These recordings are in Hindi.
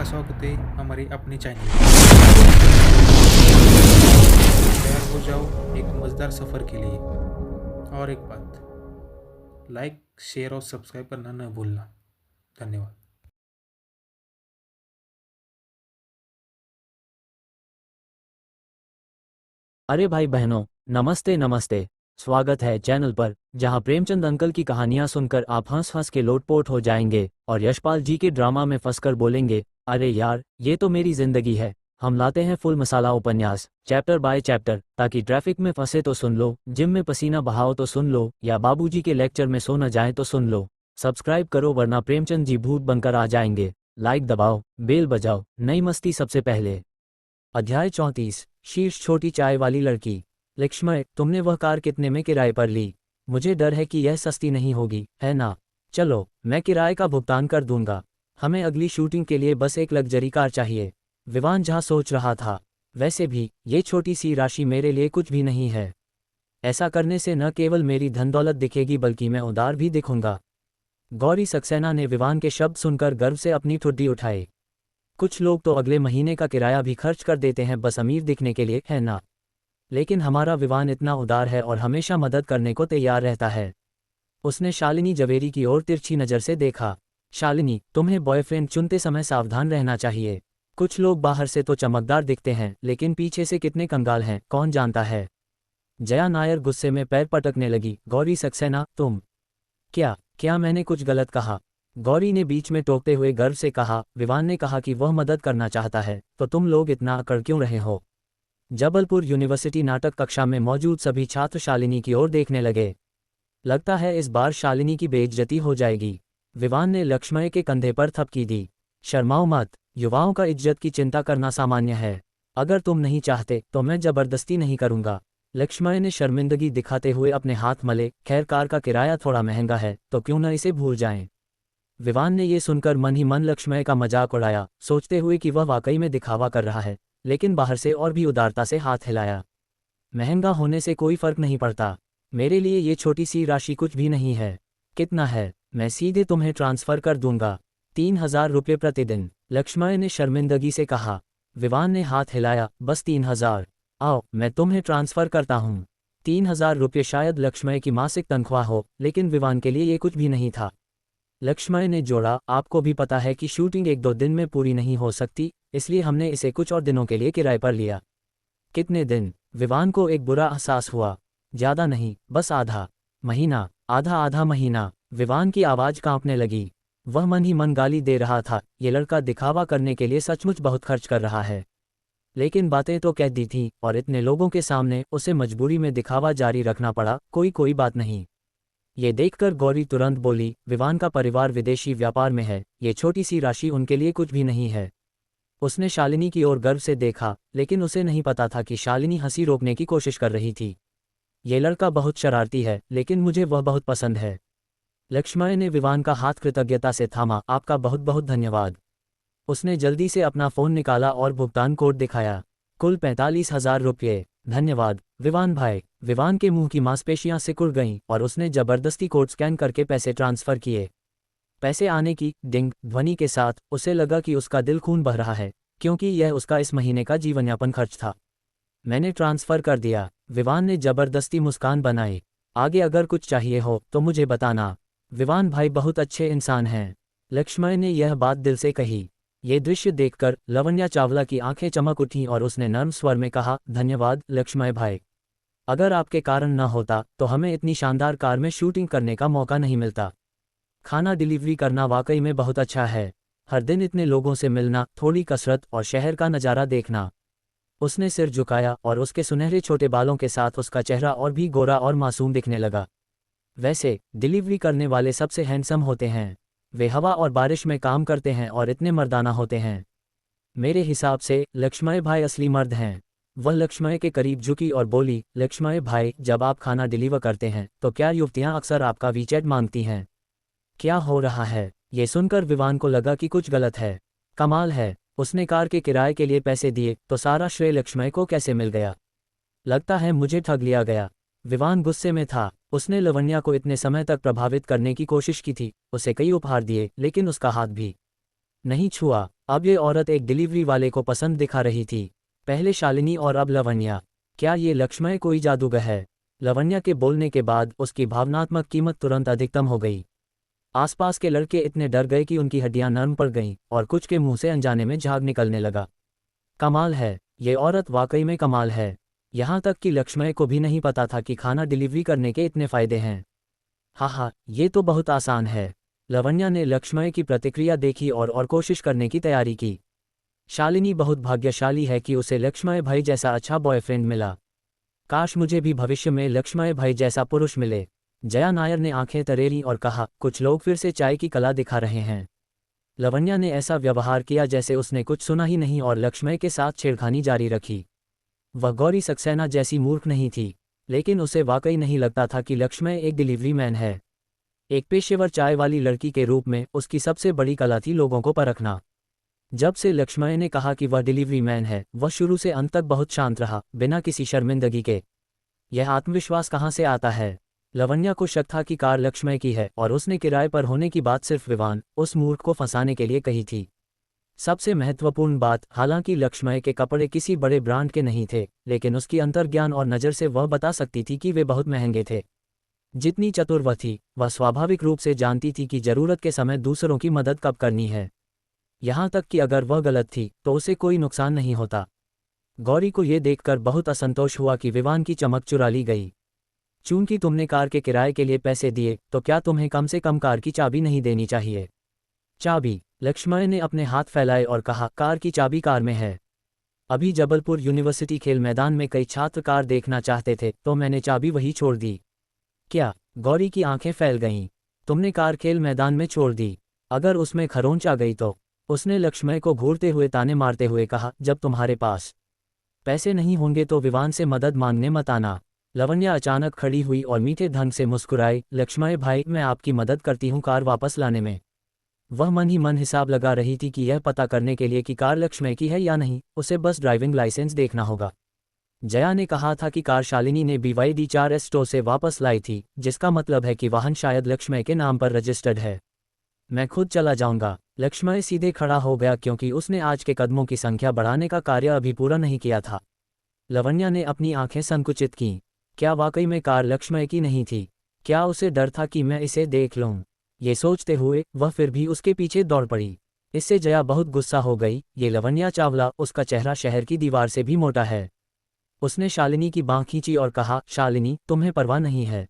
स्वागत है हमारे अपने चैनल। तैयार हो जाओ एक मज़ेदार सफ़र के लिए। और एक बात, लाइक शेयर और सब्सक्राइब करना न भूलना। धन्यवाद। अरे भाई बहनों, नमस्ते नमस्ते। स्वागत है चैनल पर, जहां प्रेमचंद अंकल की कहानियां सुनकर आप हंस हंस के लोटपोट हो जाएंगे और यशपाल जी के ड्रामा में फंसकर बोलेंगे, अरे यार ये तो मेरी जिंदगी है। हम लाते हैं फुल मसाला उपन्यास, चैप्टर बाय चैप्टर, ताकि ट्रैफिक में फंसे तो सुन लो, जिम में पसीना बहाओ तो सुन लो, या बाबूजी के लेक्चर में सो न जाए तो सुन लो। सब्सक्राइब करो वरना प्रेमचंद जी भूत बनकर आ जाएंगे। लाइक दबाओ, बेल बजाओ, नई मस्ती सबसे पहले। अध्याय 34। शीर्ष छोटी चाय वाली लड़की। लक्ष्मण, तुमने वह कार कितने में किराए पर ली? मुझे डर है कि यह सस्ती नहीं होगी, है ना? चलो, मैं किराए का भुगतान कर दूंगा। हमें अगली शूटिंग के लिए बस एक लग्जरी कार चाहिए। विवान झा सोच रहा था, वैसे भी ये छोटी सी राशि मेरे लिए कुछ भी नहीं है। ऐसा करने से न केवल मेरी धन दौलत दिखेगी बल्कि मैं उदार भी दिखूंगा। गौरी सक्सेना ने विवान के शब्द सुनकर गर्व से अपनी ठुड्डी उठाई। कुछ लोग तो अगले महीने का किराया भी खर्च कर देते हैं बस अमीर दिखने के लिए, है ना? लेकिन हमारा विवान इतना उदार है और हमेशा मदद करने को तैयार रहता है। उसने शालिनी जवेरी की ओर तिरछी नज़र से देखा। शालिनी, तुम्हें बॉयफ्रेंड चुनते समय सावधान रहना चाहिए। कुछ लोग बाहर से तो चमकदार दिखते हैं लेकिन पीछे से कितने कंगाल हैं कौन जानता है। जया नायर गुस्से में पैर पटकने लगी। गौरी सक्सेना, तुम क्या क्या मैंने कुछ गलत कहा? गौरी ने बीच में टोकते हुए गर्व से कहा। विवान ने कहा कि वह मदद करना चाहता है, तो तुम लोग इतना अकड़ क्यों रहे हो? जबलपुर यूनिवर्सिटी नाटक कक्षा में मौजूद सभी छात्र शालिनी की ओर देखने लगे। लगता है इस बार शालिनी की बेइज्जती हो जाएगी। विवान ने लक्ष्मय के कंधे पर थपकी दी। शर्माओ मत, युवाओं का इज्जत की चिंता करना सामान्य है। अगर तुम नहीं चाहते तो मैं जबरदस्ती नहीं करूंगा। लक्ष्मय ने शर्मिंदगी दिखाते हुए अपने हाथ मले। खैर, कार का किराया थोड़ा महंगा है तो क्यों न इसे भूल जाएं। विवान ने ये सुनकर मन ही मन लक्ष्मय का मजाक उड़ाया, सोचते हुए कि वह वाकई में दिखावा कर रहा है, लेकिन बाहर से और भी उदारता से हाथ हिलाया। महंगा होने से कोई फर्क नहीं पड़ता। मेरे लिए ये छोटी सी राशि कुछ भी नहीं है। कितना है? मैं सीधे तुम्हें ट्रांसफर कर दूंगा। 3,000 रुपये प्रतिदिन, लक्ष्मय ने शर्मिंदगी से कहा। विवान ने हाथ हिलाया। बस 3,000? आओ, मैं तुम्हें ट्रांसफर करता हूँ। 3,000 रुपये शायद लक्ष्मय की मासिक तनख्वाह हो, लेकिन विवान के लिए ये कुछ भी नहीं था। लक्ष्मय ने जोड़ा, आपको भी पता है कि शूटिंग 1-2 दिन में पूरी नहीं हो सकती, इसलिए हमने इसे कुछ और दिनों के लिए किराए पर लिया। कितने दिन? विवान को एक बुरा एहसास हुआ। ज़्यादा नहीं, बस आधा महीना। आधा आधा महीना। विवान की आवाज़ कांपने लगी। वह मन ही मन गाली दे रहा था, ये लड़का दिखावा करने के लिए सचमुच बहुत खर्च कर रहा है। लेकिन बातें तो कह दी थीं और इतने लोगों के सामने उसे मजबूरी में दिखावा जारी रखना पड़ा। कोई बात नहीं। ये देखकर गौरी तुरंत बोली, विवान का परिवार विदेशी व्यापार में है, ये छोटी सी राशि उनके लिए कुछ भी नहीं है। उसने शालिनी की ओर गर्व से देखा, लेकिन उसे नहीं पता था कि शालिनी हंसी रोकने की कोशिश कर रही थी। ये लड़का बहुत शरारती है, लेकिन मुझे वह बहुत पसंद है। लक्ष्मय ने विवान का हाथ कृतज्ञता से थामा। आपका बहुत बहुत धन्यवाद। उसने जल्दी से अपना फ़ोन निकाला और भुगतान कोड दिखाया। कुल 45,000 रुपये। धन्यवाद विवान भाई। विवान के मुंह की मांसपेशियां सिकुड़ गईं और उसने जबरदस्ती कोड स्कैन करके पैसे ट्रांसफ़र किए। पैसे आने की डिंग ध्वनि के साथ उसे लगा कि उसका दिल खून बह रहा है, क्योंकि यह उसका इस महीने का जीवनयापन खर्च था। मैंने ट्रांसफ़र कर दिया। विवान ने जबरदस्ती मुस्कान बनाई। आगे अगर कुछ चाहिए हो तो मुझे बताना। विवान भाई बहुत अच्छे इंसान हैं। लक्ष्मय ने यह बात दिल से कही। ये दृश्य देखकर लवण्या चावला की आंखें चमक उठीं और उसने नर्म स्वर में कहा, धन्यवाद लक्ष्मय भाई। अगर आपके कारण न होता तो हमें इतनी शानदार कार में शूटिंग करने का मौका नहीं मिलता। खाना डिलीवरी करना वाकई में बहुत अच्छा है। हर दिन इतने लोगों से मिलना, थोड़ी कसरत और शहर का नज़ारा देखना। उसने सिर झुकाया और उसके सुनहरे छोटे बालों के साथ उसका चेहरा और भी गोरा और मासूम दिखने लगा। वैसे डिलीवरी करने वाले सबसे हैंडसम होते हैं। वे हवा और बारिश में काम करते हैं और इतने मर्दाना होते हैं। मेरे हिसाब से लक्ष्मय भाई असली मर्द हैं। वह लक्ष्मय के करीब झुकी और बोली, लक्ष्मय भाई, जब आप खाना डिलीवर करते हैं तो क्या युवतियां अक्सर आपका वीचैट मांगती हैं? क्या हो रहा है? ये सुनकर विवान को लगा कि कुछ गलत है। कमाल है, उसने कार के किराए के लिए पैसे दिए तो सारा श्रेय लक्ष्मय को कैसे मिल गया? लगता है मुझे ठग लिया गया। विवान गुस्से में था। उसने लवण्या को इतने समय तक प्रभावित करने की कोशिश की थी, उसे कई उपहार दिए, लेकिन उसका हाथ भी नहीं छुआ। अब ये औरत एक डिलीवरी वाले को पसंद दिखा रही थी। पहले शालिनी और अब लवण्या। क्या ये लक्ष्मय कोई जादूगर है? लवण्या के बोलने के बाद उसकी भावनात्मक कीमत तुरंत अधिकतम हो गई। आसपास के लड़के इतने डर गए कि उनकी हड्डियां नर्म पड़ गईं और कुछ के मुंह से अनजाने में झाग निकलने लगा। कमाल है, ये औरत वाकई में कमाल है। यहाँ तक कि लक्ष्मय को भी नहीं पता था कि खाना डिलीवरी करने के इतने फायदे हैं। हाँ, ये तो बहुत आसान है। लवण्या ने लक्ष्मय की प्रतिक्रिया देखी और कोशिश करने की तैयारी की। शालिनी बहुत भाग्यशाली है कि उसे लक्ष्मय भाई जैसा अच्छा बॉयफ्रेंड मिला। काश मुझे भी भविष्य में लक्ष्मय भाई जैसा पुरुष मिले। जया नायर ने आंखें तरेरी और कहा, कुछ लोग फिर से चाय की कला दिखा रहे हैं। लवण्या ने ऐसा व्यवहार किया जैसे उसने कुछ सुना ही नहीं और लक्ष्मय के साथ छेड़खानी जारी रखी। वह गौरी सक्सेना जैसी मूर्ख नहीं थी, लेकिन उसे वाकई नहीं लगता था कि लक्ष्मय एक डिलीवरी मैन है। एक पेशेवर चाय वाली लड़की के रूप में उसकी सबसे बड़ी कला थी लोगों को परखना। जब से लक्ष्मय ने कहा कि वह डिलीवरी मैन है, वह शुरू से अंत तक बहुत शांत रहा, बिना किसी शर्मिंदगी के। यह आत्मविश्वास कहाँ से आता है? लवण्या को शक था कि कार लक्ष्मय की है और उसने किराए पर होने की बात सिर्फ विवान, उस मूर्ख को फंसाने के लिए कही थी। सबसे महत्वपूर्ण बात, हालांकि लक्ष्मय के कपड़े किसी बड़े ब्रांड के नहीं थे, लेकिन उसकी अंतर्ज्ञान और नज़र से वह बता सकती थी कि वे बहुत महंगे थे। जितनी चतुर वह थी, वह स्वाभाविक रूप से जानती थी कि जरूरत के समय दूसरों की मदद कब करनी है। यहाँ तक कि अगर वह गलत थी तो उसे कोई नुकसान नहीं होता। गौरी को यह देखकर बहुत असंतोष हुआ कि विवान की चमक चुरा ली गई। चूंकि तुमने कार के किराए के लिए पैसे दिए, तो क्या तुम्हें कम से कम कार की चाबी नहीं देनी चाहिए? चाबी? लक्ष्मय ने अपने हाथ फैलाए और कहा, कार की चाबी कार में है। अभी जबलपुर यूनिवर्सिटी खेल मैदान में कई छात्र कार देखना चाहते थे, तो मैंने चाबी वही छोड़ दी। क्या? गौरी की आंखें फैल गईं। तुमने कार खेल मैदान में छोड़ दी? अगर उसमें खरोंच आ गई तो? उसने लक्ष्मय को घूरते हुए ताने मारते हुए कहा, जब तुम्हारे पास पैसे नहीं होंगे तो विवान से मदद मांगने मत आना। लवण्या अचानक खड़ी हुई और मीठे ढंग से मुस्कुराई, लक्ष्मय भाई, मैं आपकी मदद करती हूँ कार वापस लाने में। वह मन ही मन हिसाब लगा रही थी कि यह पता करने के लिए कि कार लक्ष्मय की है या नहीं, उसे बस ड्राइविंग लाइसेंस देखना होगा। जया ने कहा था कि कार शालिनी ने BYD 4S स्टोर से वापस लाई थी, जिसका मतलब है कि वाहन शायद लक्ष्मय के नाम पर रजिस्टर्ड है। मैं खुद चला जाऊंगा। लक्ष्मय सीधे खड़ा हो गया क्योंकि उसने आज के कदमों की संख्या बढ़ाने का कार्य अभी पूरा नहीं किया था। लवण्या ने अपनी आंखें संकुचित कीं। क्या वाकई में कार लक्ष्मय की नहीं थी? क्या उसे डर था कि मैं इसे देख लूं? ये सोचते हुए वह फिर भी उसके पीछे दौड़ पड़ी। इससे जया बहुत गुस्सा हो गई। ये लवण्या चावला, उसका चेहरा शहर की दीवार से भी मोटा है। उसने शालिनी की बांह खींची और कहा, शालिनी, तुम्हें परवाह नहीं है?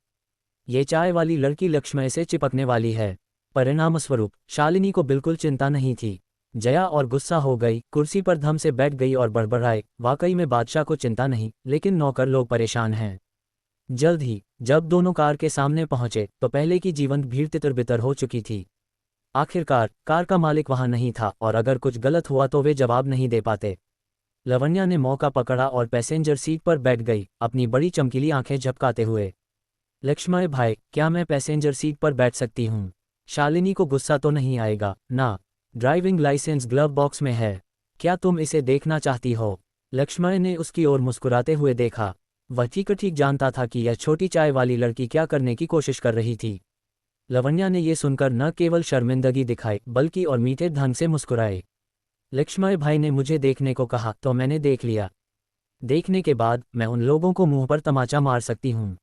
ये चाय वाली लड़की लक्ष्मय से चिपकने वाली है। परिणामस्वरूप शालिनी को बिल्कुल चिंता नहीं थी। जया और गुस्सा हो गई, कुर्सी पर धम से बैठ गई और बड़बड़ाए, वाकई में बादशाह को चिंता नहीं, लेकिन नौकर लोग परेशान हैं। जल्द ही जब दोनों कार के सामने पहुंचे तो पहले की जीवंत भीड़ तितर-बितर हो चुकी थी। आखिरकार कार का मालिक वहां नहीं था और अगर कुछ गलत हुआ तो वे जवाब नहीं दे पाते। लवण्या ने मौका पकड़ा और पैसेंजर सीट पर बैठ गई, अपनी बड़ी चमकीली आंखें झपकाते हुए। लक्ष्मय भाई, क्या मैं पैसेंजर सीट पर बैठ सकती हूँ? शालिनी को गुस्सा तो नहीं आएगा ना? ड्राइविंग लाइसेंस ग्लव बॉक्स में है। क्या तुम इसे देखना चाहती हो? लक्ष्मय ने उसकी ओर मुस्कुराते हुए देखा। वह ठीक जानता था कि यह छोटी चाय वाली लड़की क्या करने की कोशिश कर रही थी। लवण्या ने यह सुनकर न केवल शर्मिंदगी दिखाई बल्कि और मीठे ढंग से मुस्कुराए। लक्ष्मय भाई ने मुझे देखने को कहा तो मैंने देख लिया। देखने के बाद मैं उन लोगों को मुंह पर तमाचा मार सकती हूँ।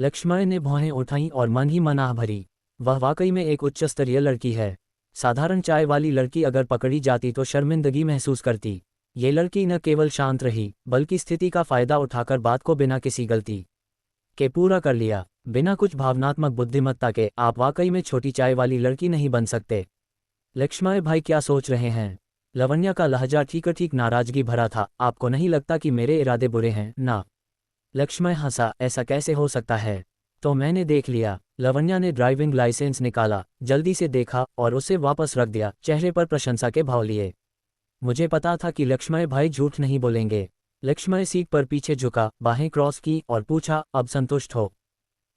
लक्ष्मय ने भौहें उठाईं और मन ही मन आह भरी। वह वाकई में एक उच्च स्तरीय लड़की है। साधारण चाय वाली लड़की अगर पकड़ी जाती तो शर्मिंदगी महसूस करती। ये लड़की न केवल शांत रही बल्कि स्थिति का फायदा उठाकर बात को बिना किसी गलती के पूरा कर लिया। बिना कुछ भावनात्मक बुद्धिमत्ता के आप वाकई में छोटी चाय वाली लड़की नहीं बन सकते। लक्ष्मय भाई क्या सोच रहे हैं? लवण्या का लहजा ठीक नाराजगी भरा था। आपको नहीं लगता कि मेरे इरादे बुरे हैं ना? लक्ष्मय हंसा, ऐसा कैसे हो सकता है? तो मैंने देख लिया। लवण्या ने ड्राइविंग लाइसेंस निकाला, जल्दी से देखा और उसे वापस रख दिया, चेहरे पर प्रशंसा के भाव लिए। मुझे पता था कि लक्ष्मय भाई झूठ नहीं बोलेंगे। लक्ष्मय सीट पर पीछे झुका, बाहें क्रॉस की और पूछा, अब संतुष्ट हो?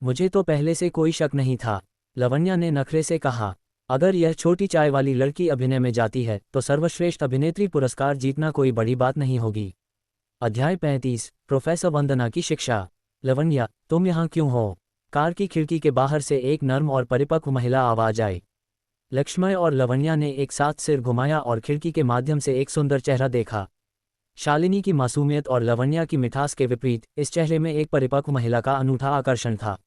मुझे तो पहले से कोई शक नहीं था। लवण्या ने नखरे से कहा, अगर यह छोटी चाय वाली लड़की अभिनय में जाती है तो सर्वश्रेष्ठ अभिनेत्री पुरस्कार जीतना कोई बड़ी बात नहीं होगी। अध्याय 35, प्रोफेसर वंदना की शिक्षा। लवण्या, तुम यहाँ क्यों हो? कार की खिड़की के बाहर से एक नर्म और परिपक्व महिला आवाज आई। लक्ष्मय और लवण्या ने एक साथ सिर घुमाया और खिड़की के माध्यम से एक सुंदर चेहरा देखा। शालिनी की मासूमियत और लवण्या की मिठास के विपरीत इस चेहरे में एक परिपक्व महिला का अनूठा आकर्षण था।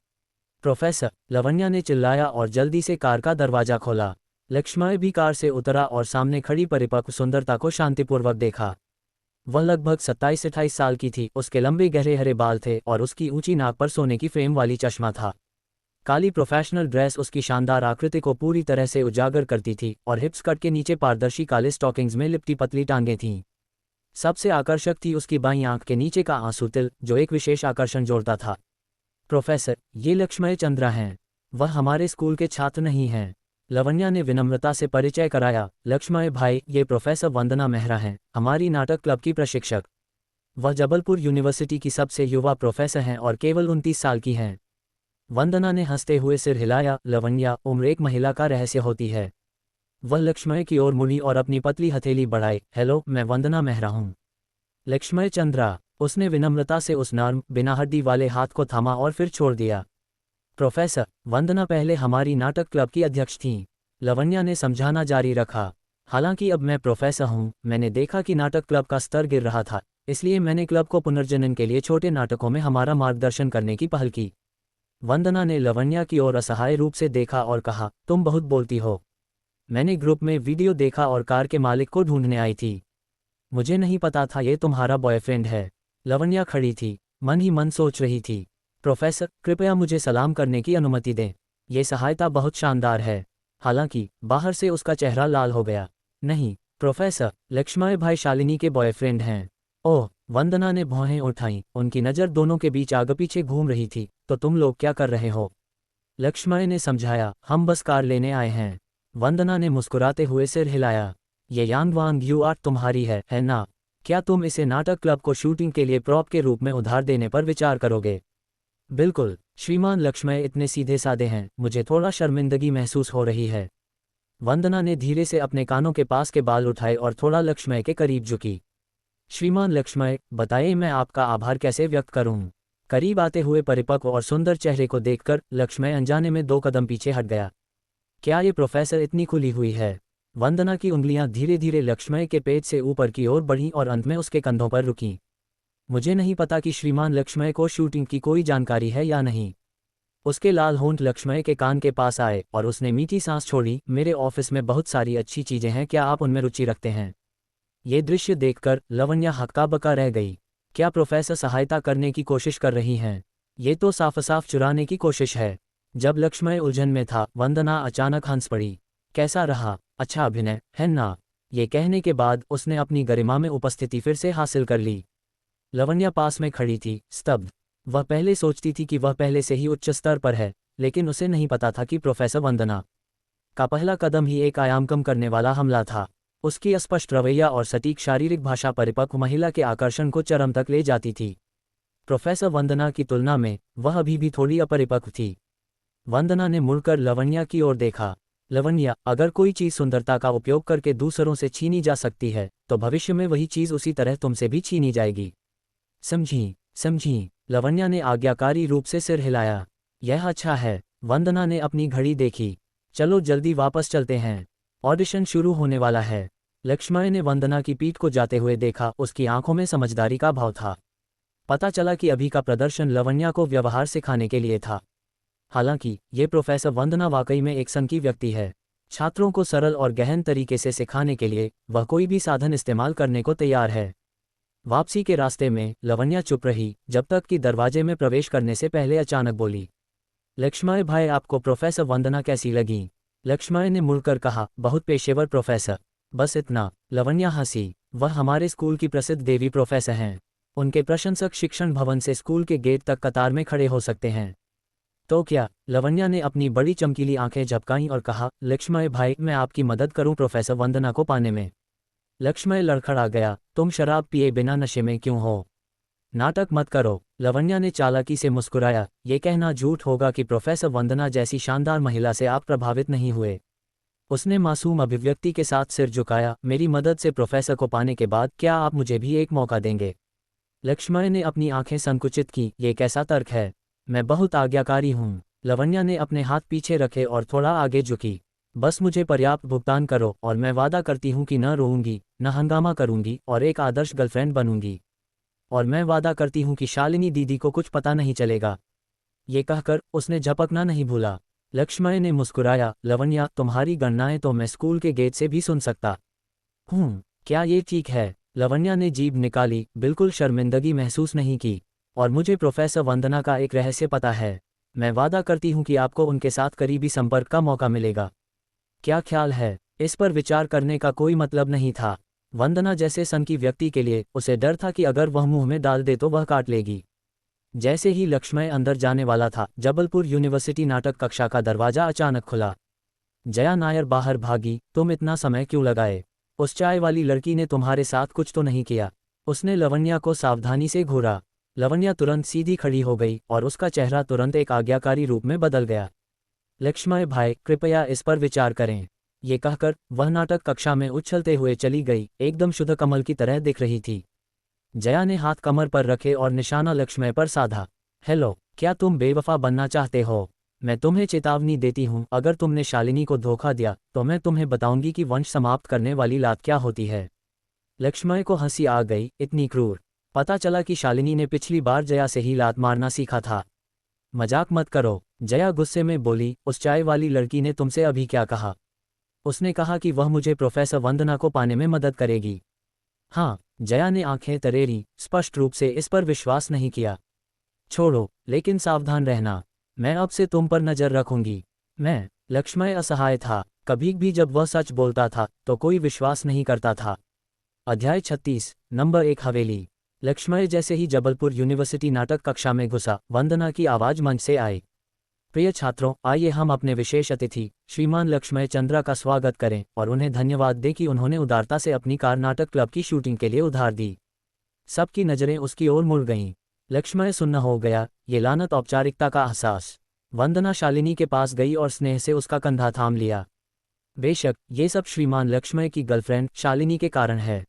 प्रोफेसर, लवण्या ने चिल्लाया और जल्दी से कार का दरवाजा खोला। लक्ष्मय भी कार से उतरा और सामने खड़ी परिपक्व सुंदरता को शांतिपूर्वक देखा। वह लगभग 27-28 साल की थी। उसके लंबे गहरे हरे बाल थे और उसकी ऊंची नाक पर सोने की फ्रेम वाली चश्मा था। काली प्रोफेशनल ड्रेस उसकी शानदार आकृति को पूरी तरह से उजागर करती थी और हिप्स कट के नीचे पारदर्शी काले स्टॉकिंग्स में लिपटी पतली टांगें थीं। सबसे आकर्षक थी उसकी बाईं आंख के नीचे का आंसू तिल, जो एक विशेष आकर्षण जोड़ता था। प्रोफेसर, ये लक्ष्मय चंद्रा हैं। वह हमारे स्कूल के छात्र नहीं हैं। लवण्या ने विनम्रता से परिचय कराया। लक्ष्मय भाई, ये प्रोफेसर वंदना मेहरा हैं, हमारी नाटक क्लब की प्रशिक्षक। वह जबलपुर यूनिवर्सिटी की सबसे युवा प्रोफेसर हैं और केवल 29 साल की हैं। वंदना ने हंसते हुए सिर हिलाया। लवण्या, उम्र एक महिला का रहस्य होती है। वह लक्ष्मय की ओर मुड़ी और अपनी पतली हथेली बढ़ाई। हेलो, मैं वंदना मेहरा हूँ। लक्ष्मय चंद्रा, उसने विनम्रता से उस नर्म, बिना हड्डी वाले हाथ को थामा और फिर छोड़ दिया। प्रोफेसर, वंदना पहले हमारी नाटक क्लब की अध्यक्ष थीं। लवण्या ने समझाना जारी रखा। हालांकि अब मैं प्रोफेसर हूँ, मैंने देखा कि नाटक क्लब का स्तर गिर रहा था, इसलिए मैंने क्लब को पुनर्जनन के लिए छोटे नाटकों में हमारा मार्गदर्शन करने की पहल की। वंदना ने लवण्या की ओर असहाय रूप से देखा और कहा, तुम बहुत बोलती हो। मैंने ग्रुप में वीडियो देखा और कार के मालिक को ढूंढने आई थी। मुझे नहीं पता था ये तुम्हारा बॉयफ्रेंड है। लवण्या खड़ी थी, मन ही मन सोच रही थी। प्रोफेसर, कृपया मुझे सलाम करने की अनुमति दें। ये सहायता बहुत शानदार है। हालांकि बाहर से उसका चेहरा लाल हो गया। नहीं प्रोफेसर, लक्ष्मय भाई शालिनी के बॉयफ्रेंड हैं। ओह, वंदना ने भौहें उठाईं। उनकी नज़र दोनों के बीच आगे पीछे घूम रही थी। तो तुम लोग क्या कर रहे हो? लक्ष्मय ने समझाया, हम बस कार लेने आए हैं। वंदना ने मुस्कुराते हुए सिर हिलाया। ये यांगवांग यू आर्ट तुम्हारी है ना? क्या तुम इसे नाटक क्लब को शूटिंग के लिए प्रॉप के रूप में उधार देने पर विचार करोगे? बिल्कुल श्रीमान लक्ष्मय, इतने सीधे साधे हैं, मुझे थोड़ा शर्मिंदगी महसूस हो रही है। वंदना ने धीरे से अपने कानों के पास के बाल उठाए और थोड़ा लक्ष्मय के करीब झुकी। श्रीमान लक्ष्मय, बताइए मैं आपका आभार कैसे व्यक्त करूं? करीब आते हुए परिपक्व और सुंदर चेहरे को देखकर लक्ष्मय अनजाने में 2 कदम पीछे हट गया। क्या ये प्रोफेसर इतनी खुली हुई है? वंदना की उंगलियां धीरे धीरे लक्ष्मय के पेट से ऊपर की ओर बढ़ीं और अंत में उसके कंधों पर रुकीं। मुझे नहीं पता कि श्रीमान लक्ष्मय को शूटिंग की कोई जानकारी है या नहीं। उसके लाल होंठ लक्ष्मय के कान के पास आए और उसने मीठी सांस छोड़ी। मेरे ऑफिस में बहुत सारी अच्छी चीजें हैं, क्या आप उनमें रुचि रखते हैं? ये दृश्य देखकर लवण्या हक्का-बक्का रह गई। क्या प्रोफेसर सहायता करने की कोशिश कर रही हैं? ये तो साफ चुराने की कोशिश है। जब लक्ष्मय उलझन में था, वंदना अचानक हंस पड़ी। कैसा रहा? अच्छा अभिनय है ना? ये कहने के बाद उसने अपनी गरिमा में उपस्थिति फिर से हासिल कर ली। लवण्या पास में खड़ी थी, स्तब्ध। वह पहले सोचती थी कि वह पहले से ही उच्च स्तर पर है, लेकिन उसे नहीं पता था कि प्रोफेसर वंदना का पहला कदम ही एक आयाम कम करने वाला हमला था। उसकी अस्पष्ट रवैया और सटीक शारीरिक भाषा परिपक्व महिला के आकर्षण को चरम तक ले जाती थी। प्रोफेसर वंदना की तुलना में वह अभी भी थोड़ी अपरिपक्व थी। वंदना ने मुड़कर लवण्या की ओर देखा। लवण्या, अगर कोई चीज़ सुंदरता का उपयोग करके दूसरों से छीनी जा सकती है, तो भविष्य में वही चीज़ उसी तरह तुमसे भी छीनी जाएगी। समझी? लवण्या ने आज्ञाकारी रूप से सिर हिलाया। यह अच्छा है। वंदना ने अपनी घड़ी देखी। चलो जल्दी वापस चलते हैं, ऑडिशन शुरू होने वाला है। लक्ष्मय ने वंदना की पीठ को जाते हुए देखा। उसकी आंखों में समझदारी का भाव था। पता चला कि अभी का प्रदर्शन लवण्या को व्यवहार सिखाने के लिए था। हालांकि ये प्रोफेसर वंदना वाकई में एक सनकी व्यक्ति है। छात्रों को सरल और गहन तरीके से सिखाने के लिए वह कोई भी साधन इस्तेमाल करने को तैयार है। वापसी के रास्ते में लवण्या चुप रही, जब तक कि दरवाजे में प्रवेश करने से पहले अचानक बोली, लक्ष्मय भाई, आपको प्रोफेसर वंदना कैसी लगी? लक्ष्मय ने मुड़कर कहा, बहुत पेशेवर प्रोफेसर। बस इतना। लवण्या हंसी। वह हमारे स्कूल की प्रसिद्ध देवी प्रोफेसर हैं। उनके प्रशंसक शिक्षण भवन से स्कूल के गेट तक कतार में खड़े हो सकते हैं। तो क्या? लवण्या ने अपनी बड़ी चमकीली आंखें झपकाईं और कहा, लक्ष्मय भाई, मैं आपकी मदद करूं प्रोफेसर वंदना को पाने में। लक्ष्मय लड़खड़ा गया। तुम शराब पिए बिना नशे में क्यों हो? नाटक मत करो। लवण्या ने चालाकी से मुस्कुराया। ये कहना झूठ होगा कि प्रोफेसर वंदना जैसी शानदार महिला से आप प्रभावित नहीं हुए। उसने मासूम अभिव्यक्ति के साथ सिर झुकाया। मेरी मदद से प्रोफेसर को पाने के बाद क्या आप मुझे भी एक मौका देंगे? लक्ष्मय ने अपनी आंखें संकुचित की। ये कैसा तर्क है? मैं बहुत आज्ञाकारी हूँ। लवण्या ने अपने हाथ पीछे रखे और थोड़ा आगे झुकी। बस मुझे पर्याप्त भुगतान करो और मैं वादा करती हूँ कि न रोऊंगी, न हंगामा करूंगी और एक आदर्श गर्लफ्रेंड बनूंगी। और मैं वादा करती हूँ कि शालिनी दीदी को कुछ पता नहीं चलेगा। ये कहकर उसने झपकना नहीं भूला। लक्ष्मण ने मुस्कुराया, लवण्या, तुम्हारी गणनाएं तो मैं स्कूल के गेट से भी सुन सकता हूँ। क्या ये ठीक है? लवण्या ने जीभ निकाली, बिल्कुल शर्मिंदगी महसूस नहीं की। और मुझे प्रोफेसर वंदना का एक रहस्य पता है। मैं वादा करती हूँ कि आपको उनके साथ करीबी संपर्क का मौका मिलेगा। क्या ख्याल है? इस पर विचार करने का कोई मतलब नहीं था। वंदना जैसे सन की व्यक्ति के लिए उसे डर था कि अगर वह मुंह में डाल दे तो वह काट लेगी। जैसे ही लक्ष्मण अंदर जाने वाला था, जबलपुर यूनिवर्सिटी नाटक कक्षा का दरवाजा अचानक खुला। जया नायर बाहर भागी, तुम इतना समय क्यों लगाए? उस चाय वाली लड़की ने तुम्हारे साथ कुछ तो नहीं किया? उसने लवण्या को सावधानी से घूरा। लवण्या तुरंत सीधी खड़ी हो गई और उसका चेहरा तुरंत एक आज्ञाकारी रूप में बदल गया। लक्ष्मण भाई, कृपया इस पर विचार करें। ये कहकर वह नाटक कक्षा में उछलते हुए चली गई, एकदम शुद्ध कमल की तरह दिख रही थी। जया ने हाथ कमर पर रखे और निशाना लक्ष्मण पर साधा। हेलो, क्या तुम बेवफा बनना चाहते हो? मैं तुम्हें चेतावनी देती हूँ, अगर तुमने शालिनी को धोखा दिया तो मैं तुम्हें बताऊंगी कि वंश समाप्त करने वाली लात क्या होती है। लक्ष्मण को हंसी आ गई, इतनी क्रूर। पता चला कि शालिनी ने पिछली बार जया से ही लात मारना सीखा था। मजाक मत करो, जया गुस्से में बोली। उस चाय वाली लड़की ने तुमसे अभी क्या कहा? उसने कहा कि वह मुझे प्रोफेसर वंदना को पाने में मदद करेगी। हाँ, जया ने आंखें तरेरी, स्पष्ट रूप से इस पर विश्वास नहीं किया। छोड़ो, लेकिन सावधान रहना, मैं अब से तुम पर नजर रखूंगी। लक्ष्मण असहाय था। कभी भी जब वह सच बोलता था तो कोई विश्वास नहीं करता था। अध्याय 36, नंबर 1, हवेली। लक्ष्मण जैसे ही जबलपुर यूनिवर्सिटी नाटक कक्षा में घुसा, वंदना की आवाज मंच से आई। प्रिय छात्रों, आइए हम अपने विशेष अतिथि श्रीमान लक्ष्मण चंद्रा का स्वागत करें और उन्हें धन्यवाद दें कि उन्होंने उदारता से अपनी कार नाटक क्लब की शूटिंग के लिए उधार दी। सबकी नज़रें उसकी ओर मुड़ गईं। लक्ष्मण सुन्न हो गया, ये लानत औपचारिकता का एहसास। वंदना शालिनी के पास गई और स्नेह से उसका कंधा थाम लिया। बेशक ये सब श्रीमान लक्ष्मण की गर्लफ्रेंड शालिनी के कारण है।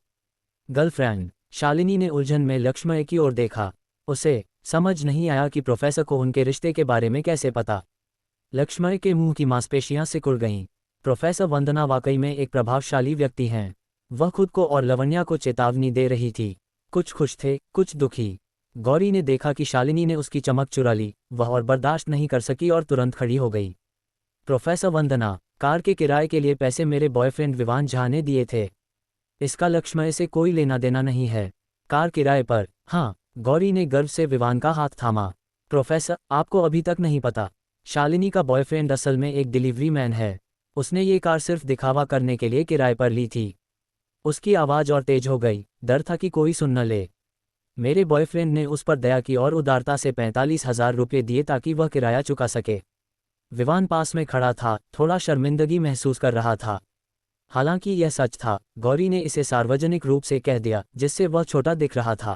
गर्लफ्रेंड? शालिनी ने उलझन में लक्ष्मण की ओर देखा। उसे समझ नहीं आया कि प्रोफेसर को उनके रिश्ते के बारे में कैसे पता। लक्ष्मण के मुंह की मांसपेशियां सिकुड़ गईं। प्रोफेसर वंदना वाकई में एक प्रभावशाली व्यक्ति हैं। वह खुद को और लवण्या को चेतावनी दे रही थी। कुछ खुश थे, कुछ दुखी। गौरी ने देखा कि शालिनी ने उसकी चमक चुरा ली, वह और बर्दाश्त नहीं कर सकी और तुरंत खड़ी हो गई। प्रोफेसर वंदना, कार के किराए के लिए पैसे मेरे बॉयफ्रेंड विवान झा ने दिए थे। इसका लक्ष्मण से कोई लेना देना नहीं है। कार किराए पर? हाँ, गौरी ने गर्व से विवान का हाथ थामा। प्रोफेसर, आपको अभी तक नहीं पता, शालिनी का बॉयफ्रेंड असल में एक डिलीवरी मैन है। उसने ये कार सिर्फ दिखावा करने के लिए किराए पर ली थी। उसकी आवाज़ और तेज हो गई, डर था कि कोई सुन न ले। मेरे बॉयफ्रेंड ने उस पर दया की और उदारता से 45,000 रुपये दिए ताकि वह किराया चुका सके। विवान पास में खड़ा था, थोड़ा शर्मिंदगी महसूस कर रहा था। हालांकि यह सच था, गौरी ने इसे सार्वजनिक रूप से कह दिया जिससे वह छोटा दिख रहा था।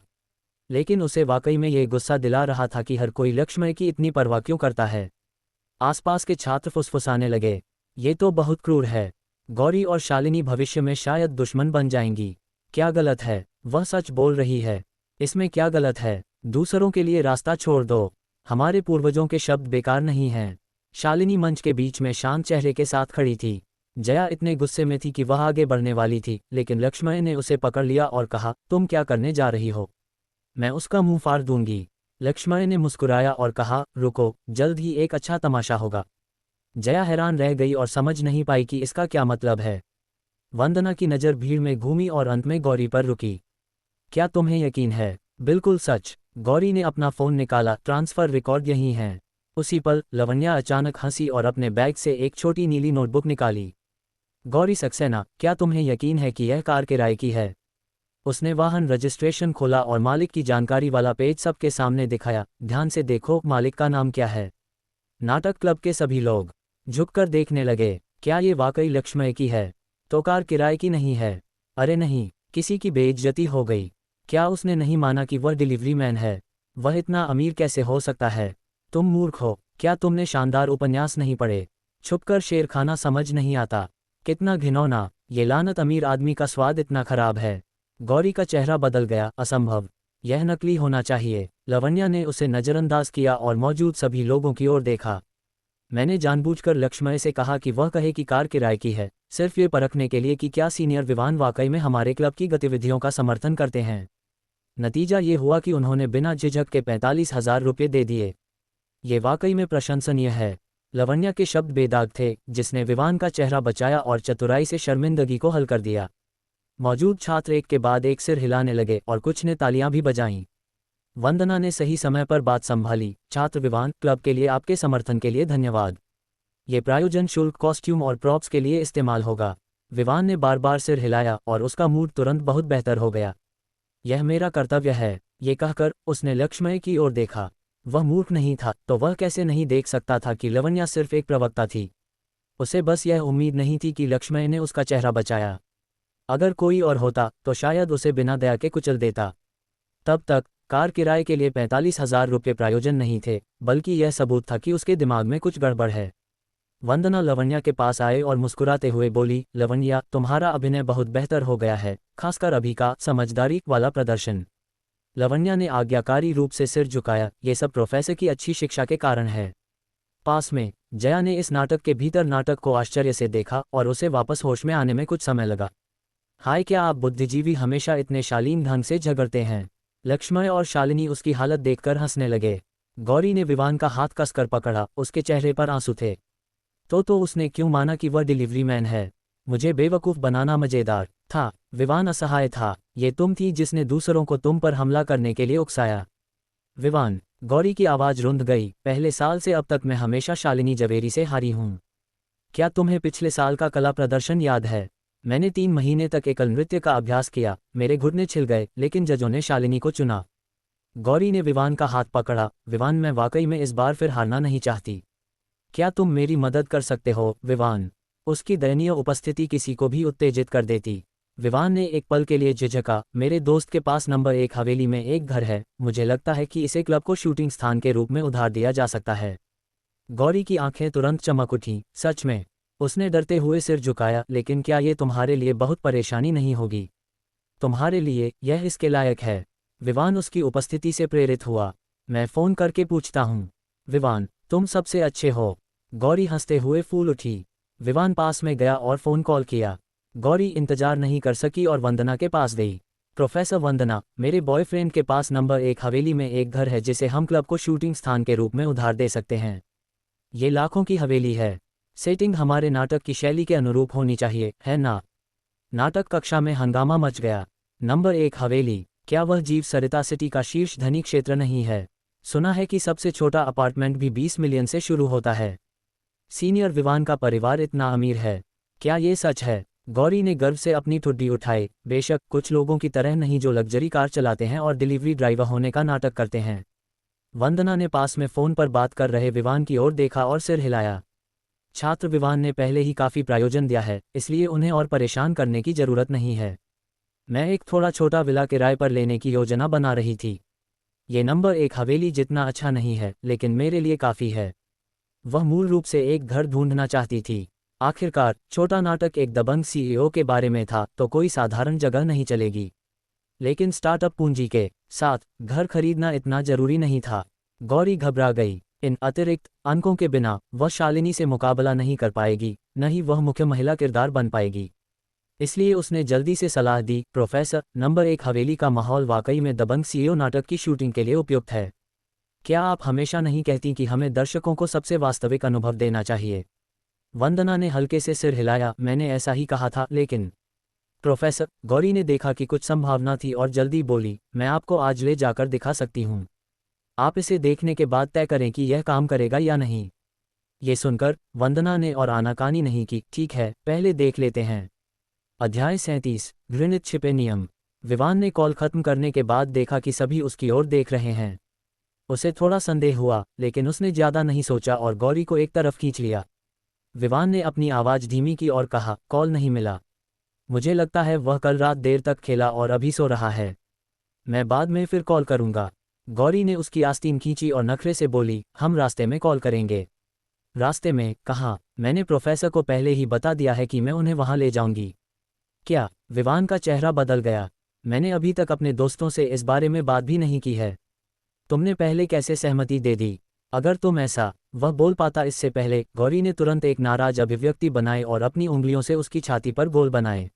लेकिन उसे वाकई में यह गुस्सा दिला रहा था कि हर कोई लक्ष्मण की इतनी परवाह क्यों करता है। आसपास के छात्र फुसफुसाने लगे, ये तो बहुत क्रूर है। गौरी और शालिनी भविष्य में शायद दुश्मन बन जाएंगी। क्या गलत है? वह सच बोल रही है। इसमें क्या गलत है? दूसरों के लिए रास्ता छोड़ दो। हमारे पूर्वजों के शब्द बेकार नहीं हैं। शालिनी मंच के बीच में शांत चेहरे के साथ खड़ी थी। जया इतने गुस्से में थी कि वह आगे बढ़ने वाली थी, लेकिन लक्ष्मण ने उसे पकड़ लिया और कहा, तुम क्या करने जा रही हो? मैं उसका मुंह फाड़ दूंगी। लक्ष्मण ने मुस्कुराया और कहा, रुको, जल्द ही एक अच्छा तमाशा होगा। जया हैरान रह गई और समझ नहीं पाई कि इसका क्या मतलब है। वंदना की नज़र भीड़ में घूमी और अंत में गौरी पर रुकी। क्या तुम्हें यकीन है? बिल्कुल सच। गौरी ने अपना फ़ोन निकाला, ट्रांसफ़र रिकॉर्ड यही हैं। उसी पल लवण्या अचानक हंसी और अपने बैग से एक छोटी नीली नोटबुक निकाली। गौरी सक्सेना, क्या तुम्हें यकीन है कि यह कार किराए की है? उसने वाहन रजिस्ट्रेशन खोला और मालिक की जानकारी वाला पेज सबके सामने दिखाया। ध्यान से देखो, मालिक का नाम क्या है? नाटक क्लब के सभी लोग झुककर देखने लगे। क्या ये वाकई लक्ष्मण की है? तो कार किराए की नहीं है? अरे नहीं, किसी की बेइज्जती हो गई। क्या उसने नहीं माना कि वह डिलीवरी मैन है? वह इतना अमीर कैसे हो सकता है? तुम मूर्ख हो। क्या तुमने शानदार उपन्यास नहीं पढ़े? छुपकर शेर खाना समझ नहीं आता? कितना घिनौना, ये लानत अमीर आदमी का स्वाद इतना खराब है। गौरी का चेहरा बदल गया। असंभव, यह नकली होना चाहिए। लवण्या ने उसे नज़रअंदाज किया और मौजूद सभी लोगों की ओर देखा। मैंने जानबूझकर लक्ष्मय से कहा कि वह कहे कि कार किराए की है, सिर्फ ये परखने के लिए कि क्या सीनियर विवान वाकई में हमारे क्लब की गतिविधियों का समर्थन करते हैं। नतीजा ये हुआ कि उन्होंने बिना झिझक के 45,000 रुपये दे दिए। ये वाकई में प्रशंसनीय है। लवण्या के शब्द बेदाग थे, जिसने विवान का चेहरा बचाया और चतुराई से शर्मिंदगी को हल कर दिया। मौजूद छात्र एक के बाद एक सिर हिलाने लगे और कुछ ने तालियां भी बजाईं। वंदना ने सही समय पर बात संभाली। छात्र विवान क्लब के लिए आपके समर्थन के लिए धन्यवाद। ये प्रायोजन शुल्क कॉस्ट्यूम और प्रॉप्स के लिए इस्तेमाल होगा। विवान ने बार बार सिर हिलाया और उसका मूड तुरंत बहुत बेहतर हो गया। यह मेरा कर्तव्य है, ये कहकर उसने लक्ष्मय की ओर देखा। वह मूर्ख नहीं था तो वह कैसे नहीं देख सकता था कि लवण्या सिर्फ एक प्रवक्ता थी। उसे बस यह उम्मीद नहीं थी कि लक्ष्मय ने उसका चेहरा बचाया। अगर कोई और होता तो शायद उसे बिना दया के कुचल देता। तब तक कार किराए के लिए 45,000 रुपये प्रायोजन नहीं थे, बल्कि यह सबूत था कि उसके दिमाग में कुछ गड़बड़ है। वंदना लवण्या के पास आए और मुस्कुराते हुए बोली, लवण्या, तुम्हारा अभिनय बहुत बेहतर हो गया है, खासकर अभी का समझदारी वाला प्रदर्शन। लवण्या ने आज्ञाकारी रूप से सिर झुकाया। ये सब प्रोफेसर की अच्छी शिक्षा के कारण है। पास में जया ने इस नाटक के भीतर नाटक को आश्चर्य से देखा और उसे वापस होश में आने में कुछ समय लगा। हाय, क्या आप बुद्धिजीवी हमेशा इतने शालीन ढंग से झगड़ते हैं? लक्ष्मय और शालिनी उसकी हालत देखकर हंसने लगे। गौरी ने विवान का हाथ कसकर पकड़ा, उसके चेहरे पर आंसू थे। तो उसने क्यों माना कि वह डिलीवरी मैन है? मुझे बेवकूफ़ बनाना मज़ेदार था। विवान असहाय था। ये तुम थी जिसने दूसरों को तुम पर हमला करने के लिए उकसाया। विवान, गौरी की आवाज़ रुंध गई। पहले साल से अब तक मैं हमेशा शालिनी जवेरी से हारी हूँ। क्या तुम्हें पिछले साल का कला प्रदर्शन याद है? मैंने 3 महीने तक एकल नृत्य का अभ्यास किया। मेरे घुटने छिल गए, लेकिन जजों ने शालिनी को चुना। गौरी ने विवान का हाथ पकड़ा। विवान, मैं वाकई में इस बार फिर हारना नहीं चाहती। क्या तुम मेरी मदद कर सकते हो? विवान, उसकी दयनीय उपस्थिति किसी को भी उत्तेजित कर देती। विवान ने एक पल के लिए झिझका। मेरे दोस्त के पास नंबर 1 हवेली में एक घर है, मुझे लगता है कि इसे क्लब को शूटिंग स्थान के रूप में उधार दिया जा सकता है। गौरी की आंखें तुरंत चमक उठीं। सच में? उसने डरते हुए सिर झुकाया। लेकिन क्या ये तुम्हारे लिए बहुत परेशानी नहीं होगी? तुम्हारे लिए यह इसके लायक है। विवान उसकी उपस्थिति से प्रेरित हुआ। मैं फ़ोन करके पूछता हूँ। विवान, तुम सबसे अच्छे हो। गौरी हंसते हुए फूल उठी। विवान पास में गया और फ़ोन कॉल किया। गौरी इंतजार नहीं कर सकी और वंदना के पास गई। प्रोफेसर वंदना, मेरे बॉयफ्रेंड के पास नंबर 1 हवेली में एक घर है जिसे हम क्लब को शूटिंग स्थान के रूप में उधार दे सकते हैं। ये लाखों की हवेली है। सेटिंग हमारे नाटक की शैली के अनुरूप होनी चाहिए, है ना? नाटक कक्षा में हंगामा मच गया। नंबर 1 हवेली, क्या वह जीव सरिता सिटी का शीर्ष धनी क्षेत्र नहीं है? सुना है कि सबसे छोटा अपार्टमेंट भी 20 मिलियन से शुरू होता है। सीनियर विवान का परिवार इतना अमीर है। क्या ये सच है? गौरी ने गर्व से अपनी ठुड्डी उठाई। बेशक, कुछ लोगों की तरह नहीं जो लग्जरी कार चलाते हैं और डिलीवरी ड्राइवर होने का नाटक करते हैं। वंदना ने पास में फ़ोन पर बात कर रहे विवान की ओर देखा और सिर हिलाया। छात्र विवान ने पहले ही काफ़ी प्रायोजन दिया है, इसलिए उन्हें और परेशान करने की ज़रूरत नहीं है। मैं एक थोड़ा छोटा विला किराए पर लेने की योजना बना रही थी। ये नंबर 1 हवेली जितना अच्छा नहीं है, लेकिन मेरे लिए काफ़ी है। वह मूल रूप से एक घर ढूंढना चाहती थी। आखिरकार छोटा नाटक एक दबंग सीईओ के बारे में था, तो कोई साधारण जगह नहीं चलेगी। लेकिन स्टार्टअप पूंजी के साथ घर खरीदना इतना जरूरी नहीं था। गौरी घबरा गई। इन अतिरिक्त अंकों के बिना वह शालिनी से मुकाबला नहीं कर पाएगी, न ही वह मुख्य महिला किरदार बन पाएगी। इसलिए उसने जल्दी से सलाह दी, प्रोफेसर, नंबर 1 हवेली का माहौल वाकई में दबंग सीईओ नाटक की शूटिंग के लिए उपयुक्त है। क्या आप हमेशा नहीं कहती कि हमें दर्शकों को सबसे वास्तविक अनुभव देना चाहिए? वंदना ने हल्के से सिर हिलाया। मैंने ऐसा ही कहा था, लेकिन प्रोफेसर, गौरी ने देखा कि कुछ संभावना थी और जल्दी बोली, मैं आपको आज ले जाकर दिखा सकती हूँ। आप इसे देखने के बाद तय करें कि यह काम करेगा या नहीं। ये सुनकर वंदना ने और आनाकानी नहीं की। ठीक है, पहले देख लेते हैं। अध्याय 37, घृणित छिपे नियम। विवान ने कॉल खत्म करने के बाद देखा कि सभी उसकी ओर देख रहे हैं। उसे थोड़ा संदेह हुआ, लेकिन उसने ज़्यादा नहीं सोचा और गौरी को एक तरफ खींच लिया। विवान ने अपनी आवाज़ धीमी की और कहा, कॉल नहीं मिला। मुझे लगता है वह कल रात देर तक खेला और अभी सो रहा है। मैं बाद में फिर कॉल करूँगा। गौरी ने उसकी आस्तीन खींची और नखरे से बोली, हम रास्ते में कॉल करेंगे। रास्ते में? कहाँ? मैंने प्रोफेसर को पहले ही बता दिया है कि मैं उन्हें वहाँ ले जाऊँगी। क्या? विवान का चेहरा बदल गया। मैंने अभी तक अपने दोस्तों से इस बारे में बात भी नहीं की है। तुमने पहले कैसे सहमति दे दी? अगर तुम ऐसा, वह बोल पाता इससे पहले गौरी ने तुरंत एक नाराज अभिव्यक्ति बनाई और अपनी उंगलियों से उसकी छाती पर गोल बनाए।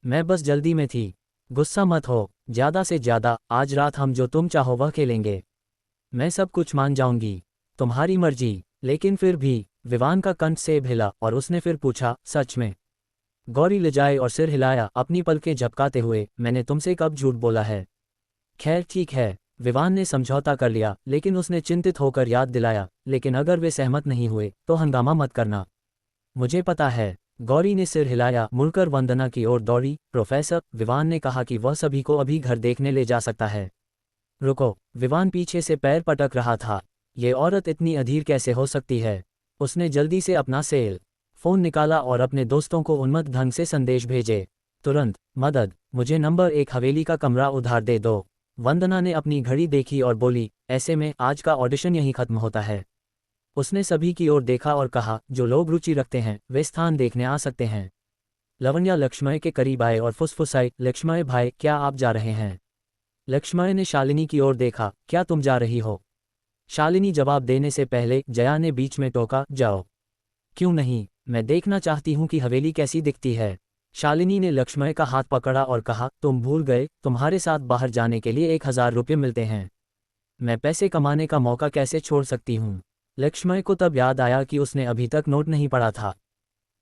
मैं बस जल्दी में थी। गुस्सा मत हो, ज़्यादा से ज़्यादा आज रात हम जो तुम चाहो वह खेलेंगे। मैं सब कुछ मान जाऊंगी, तुम्हारी मर्जी। लेकिन फिर भी विवान का कंठ से हिला और उसने फिर पूछा, सच में? गौरी लजाए और सिर हिलाया, अपनी पलकें झपकाते हुए, मैंने तुमसे कब झूठ बोला है? खैर ठीक है। विवान ने समझौता कर लिया, लेकिन उसने चिंतित होकर याद दिलाया, लेकिन अगर वे सहमत नहीं हुए तो हंगामा मत करना। मुझे पता है। गौरी ने सिर हिलाया, मुड़कर वंदना की ओर दौड़ी। प्रोफेसर, विवान ने कहा कि वह सभी को अभी घर देखने ले जा सकता है। रुको। विवान पीछे से पैर पटक रहा था। ये औरत इतनी अधीर कैसे हो सकती है? उसने जल्दी से अपना सेल फोन निकाला और अपने दोस्तों को उन्मत्त ढंग से संदेश भेजे। तुरंत मदद, मुझे नंबर 1 हवेली का कमरा उधार दे दो। वंदना ने अपनी घड़ी देखी और बोली, ऐसे में आज का ऑडिशन यहीं खत्म होता है। उसने सभी की ओर देखा और कहा, जो लोग रुचि रखते हैं वे स्थान देखने आ सकते हैं। लवण्या लक्ष्मय के करीब आए और फुसफुसाई, लक्ष्मय भाई क्या आप जा रहे हैं? लक्ष्मय ने शालिनी की ओर देखा, क्या तुम जा रही हो? शालिनी जवाब देने से पहले जया ने बीच में टोका, जाओ। क्यों नहीं, मैं देखना चाहती हूं कि हवेली कैसी दिखती है। शालिनी ने लक्ष्मय का हाथ पकड़ा और कहा, तुम भूल गए, तुम्हारे साथ बाहर जाने के लिए 1000 रुपये मिलते हैं। मैं पैसे कमाने का मौका कैसे छोड़ सकती हूँ? लक्ष्मय को तब याद आया कि उसने अभी तक नोट नहीं पढ़ा था।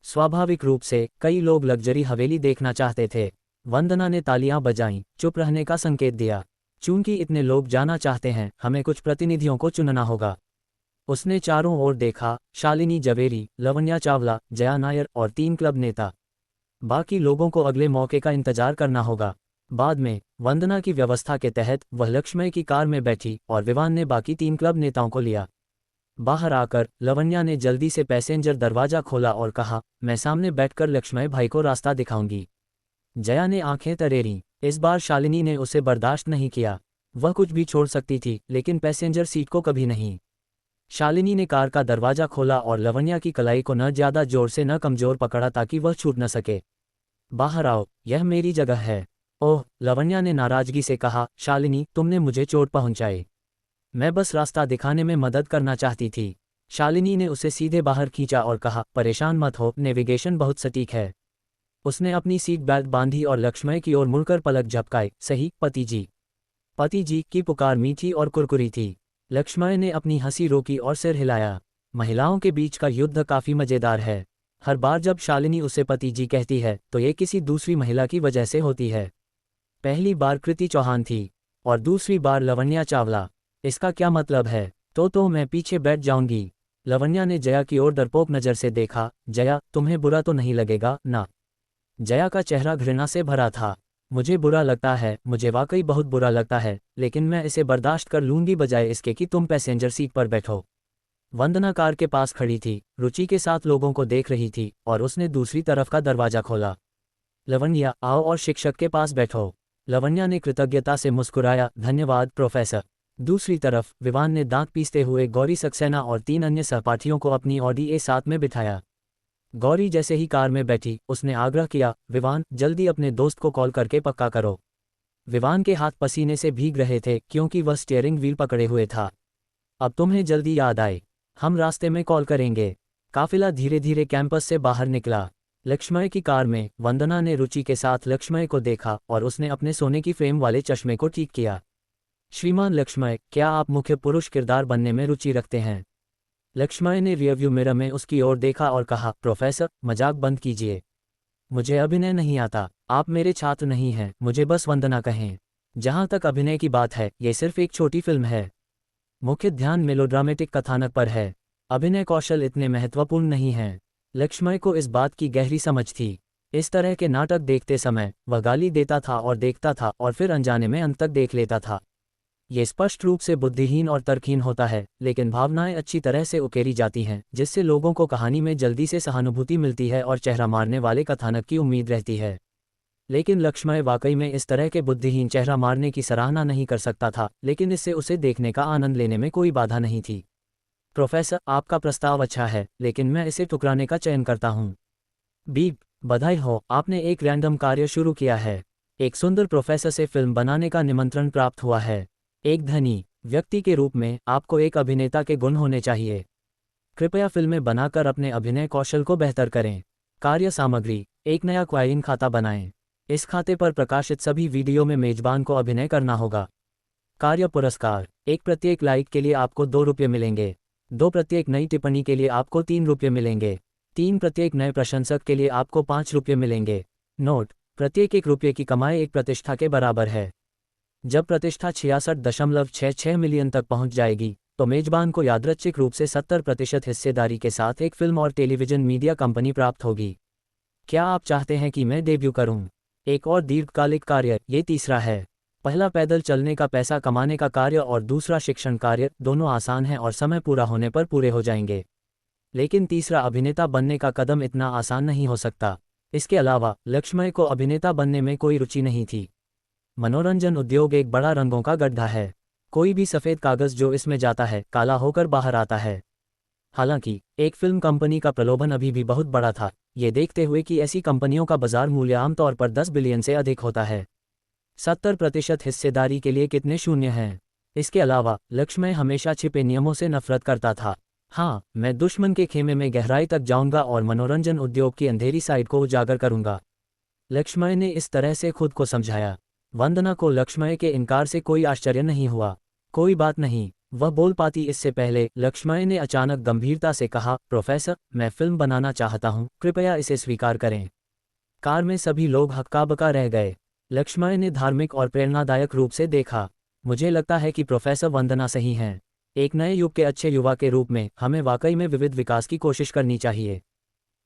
स्वाभाविक रूप से कई लोग लग्जरी हवेली देखना चाहते थे। वंदना ने तालियां बजाईं, चुप रहने का संकेत दिया। चूंकि इतने लोग जाना चाहते हैं, हमें कुछ प्रतिनिधियों को चुनना होगा। उसने चारों ओर देखा, शालिनी जवेरी, लवण्या चावला, जया नायर और 3 क्लब नेता। बाकी लोगों को अगले मौके का इंतजार करना होगा। बाद में वंदना की व्यवस्था के तहत वह लक्ष्मय की कार में बैठी और विवान ने बाकी 3 क्लब नेताओं को लिया। बाहर आकर लवण्या ने जल्दी से पैसेंजर दरवाजा खोला और कहा, मैं सामने बैठकर लक्ष्मय भाई को रास्ता दिखाऊंगी। जया ने आंखें तरेरी। इस बार शालिनी ने उसे बर्दाश्त नहीं किया। वह कुछ भी छोड़ सकती थी, लेकिन पैसेंजर सीट को कभी नहीं। शालिनी ने कार का दरवाजा खोला और लवण्या की कलाई को न ज्यादा जोर से न कमजोर पकड़ा ताकि वह छूट न सके। बाहर आओ, यह मेरी जगह है। ओह, लवण्या ने नाराजगी से कहा, शालिनी तुमने मुझे चोट पहुंचाई। मैं बस रास्ता दिखाने में मदद करना चाहती थी। शालिनी ने उसे सीधे बाहर खींचा और कहा, परेशान मत हो, नेविगेशन बहुत सटीक है। उसने अपनी सीट बेल्ट बांधी और लक्ष्मय की ओर मुड़कर पलक झपकाई, सही पति जी। पति जी की पुकार मीठी और कुरकुरी थी। लक्ष्मय ने अपनी हंसी रोकी और सिर हिलाया। महिलाओं के बीच का युद्ध काफी मजेदार है। हर बार जब शालिनी उसे पति जी कहती है तो ये किसी दूसरी महिला की वजह से होती है। पहली बार कृति चौहान थी और दूसरी बार लवण्या चावला। इसका क्या मतलब है? तो मैं पीछे बैठ जाऊंगी। लवण्या ने जया की ओर डरपोक नजर से देखा। जया, तुम्हें बुरा तो नहीं लगेगा ना? जया का चेहरा घृणा से भरा था। मुझे बुरा लगता है, मुझे वाकई बहुत बुरा लगता है, लेकिन मैं इसे बर्दाश्त कर लूंगी बजाय इसके कि तुम पैसेंजर सीट पर बैठो। वंदना कार के पास खड़ी थी, रुचि के साथ लोगों को देख रही थी और उसने दूसरी तरफ का दरवाजा खोला। लवण्या, आओ और शिक्षक के पास बैठो। लवण्या ने कृतज्ञता से मुस्कुराया, धन्यवाद प्रोफेसर। दूसरी तरफ विवान ने दांत पीसते हुए गौरी सक्सेना और 3 अन्य सहपाठियों को अपनी ऑडी A7 में बिठाया। गौरी जैसे ही कार में बैठी, उसने आग्रह किया, विवान जल्दी अपने दोस्त को कॉल करके पक्का करो। विवान के हाथ पसीने से भीग रहे थे क्योंकि वह स्टीयरिंग व्हील पकड़े हुए था। अब तुम्हें जल्दी याद आए, हम रास्ते में कॉल करेंगे। काफिला धीरे धीरे कैंपस से बाहर निकला। लक्ष्मय की कार में वंदना ने रुचि के साथ लक्ष्मय को देखा और उसने अपने सोने की फ्रेम वाले चश्मे को ठीक किया। श्रीमान लक्ष्मय, क्या आप मुख्य पुरुष किरदार बनने में रुचि रखते हैं? लक्ष्मय ने रियरव्यू मिरर में उसकी ओर देखा और कहा, प्रोफेसर मजाक बंद कीजिए। मुझे अभिनय नहीं आता। आप मेरे छात्र नहीं हैं, मुझे बस वंदना कहें। जहां तक अभिनय की बात है, ये सिर्फ एक छोटी फिल्म है। मुख्य ध्यान मेलोड्रामेटिक कथानक पर है। अभिनय कौशल इतने महत्वपूर्ण नहीं हैं। लक्ष्मय को इस बात की गहरी समझ थी। इस तरह के नाटक देखते समय वह गाली देता था और देखता था और फिर अनजाने में अंत तक देख लेता था। ये स्पष्ट रूप से बुद्धिहीन और तर्कहीन होता है, लेकिन भावनाएं अच्छी तरह से उकेरी जाती हैं, जिससे लोगों को कहानी में जल्दी से सहानुभूति मिलती है और चेहरा मारने वाले कथानक की उम्मीद रहती है। लेकिन लक्ष्मय वाकई में इस तरह के बुद्धिहीन चेहरा मारने की सराहना नहीं कर सकता था, लेकिन इससे उसे देखने का आनंद लेने में कोई बाधा नहीं थी। प्रोफेसर, आपका प्रस्ताव अच्छा है, लेकिन मैं इसे ठुकराने का चयन करता हूँ। बीप, बधाई हो, आपने एक रैंडम कार्य शुरू किया है। एक सुंदर प्रोफेसर से फिल्म बनाने का निमंत्रण प्राप्त हुआ है। एक धनी व्यक्ति के रूप में आपको एक अभिनेता के गुण होने चाहिए। कृपया फिल्में बनाकर अपने अभिनय कौशल को बेहतर करें। कार्य सामग्री: एक नया क्वाइन खाता बनाएं। इस खाते पर प्रकाशित सभी वीडियो में मेजबान को अभिनय करना होगा। कार्य पुरस्कार: एक प्रत्येक लाइक के लिए आपको 2 रुपये मिलेंगे। 2 प्रत्येक नई टिप्पणी के लिए आपको 3 रुपये मिलेंगे। 3 प्रत्येक नए प्रशंसक के लिए आपको 5 रुपये मिलेंगे। नोट: प्रत्येक 1 रुपये की कमाई एक प्रतिष्ठा के बराबर है। जब प्रतिष्ठा 66.66 मिलियन तक पहुंच जाएगी तो मेजबान को यादृच्छिक रूप से 70% हिस्सेदारी के साथ एक फिल्म और टेलीविजन मीडिया कंपनी प्राप्त होगी। क्या आप चाहते हैं कि मैं डेब्यू करूं? एक और दीर्घकालिक कार्य, ये तीसरा है। पहला पैदल चलने का पैसा कमाने का कार्य और दूसरा शिक्षण कार्य, दोनों आसान हैं और समय पूरा होने पर पूरे हो जाएंगे। लेकिन तीसरा अभिनेता बनने का कदम इतना आसान नहीं हो सकता। इसके अलावा लक्ष्मय को अभिनेता बनने में कोई रुचि नहीं थी। मनोरंजन उद्योग एक बड़ा रंगों का गड्ढा है। कोई भी सफ़ेद कागज़ जो इसमें जाता है काला होकर बाहर आता है। हालांकि एक फिल्म कंपनी का प्रलोभन अभी भी बहुत बड़ा था, ये देखते हुए कि ऐसी कंपनियों का बाजार मूल्य आमतौर पर 10 बिलियन से अधिक होता है। 70% हिस्सेदारी के लिए कितने शून्य हैं? इसके अलावा लक्ष्मय हमेशा छिपे नियमों से नफरत करता था। हाँ, मैं दुश्मन के खेमे में गहराई तक जाऊंगा और मनोरंजन उद्योग की अंधेरी साइड को उजागर करूंगा। लक्ष्मय ने इस तरह से खुद को समझाया। वंदना को लक्ष्मय के इनकार से कोई आश्चर्य नहीं हुआ। कोई बात नहीं, वह बोल पाती इससे पहले लक्ष्मय ने अचानक गंभीरता से कहा, प्रोफेसर, मैं फिल्म बनाना चाहता हूँ, कृपया इसे स्वीकार करें। कार में सभी लोग हक्का-बक्का रह गए। लक्ष्मय ने धार्मिक और प्रेरणादायक रूप से देखा। मुझे लगता है कि प्रोफेसर वंदना सही हैं। एक नए युग के अच्छे युवा के रूप में हमें वाकई में विविध विकास की कोशिश करनी चाहिए।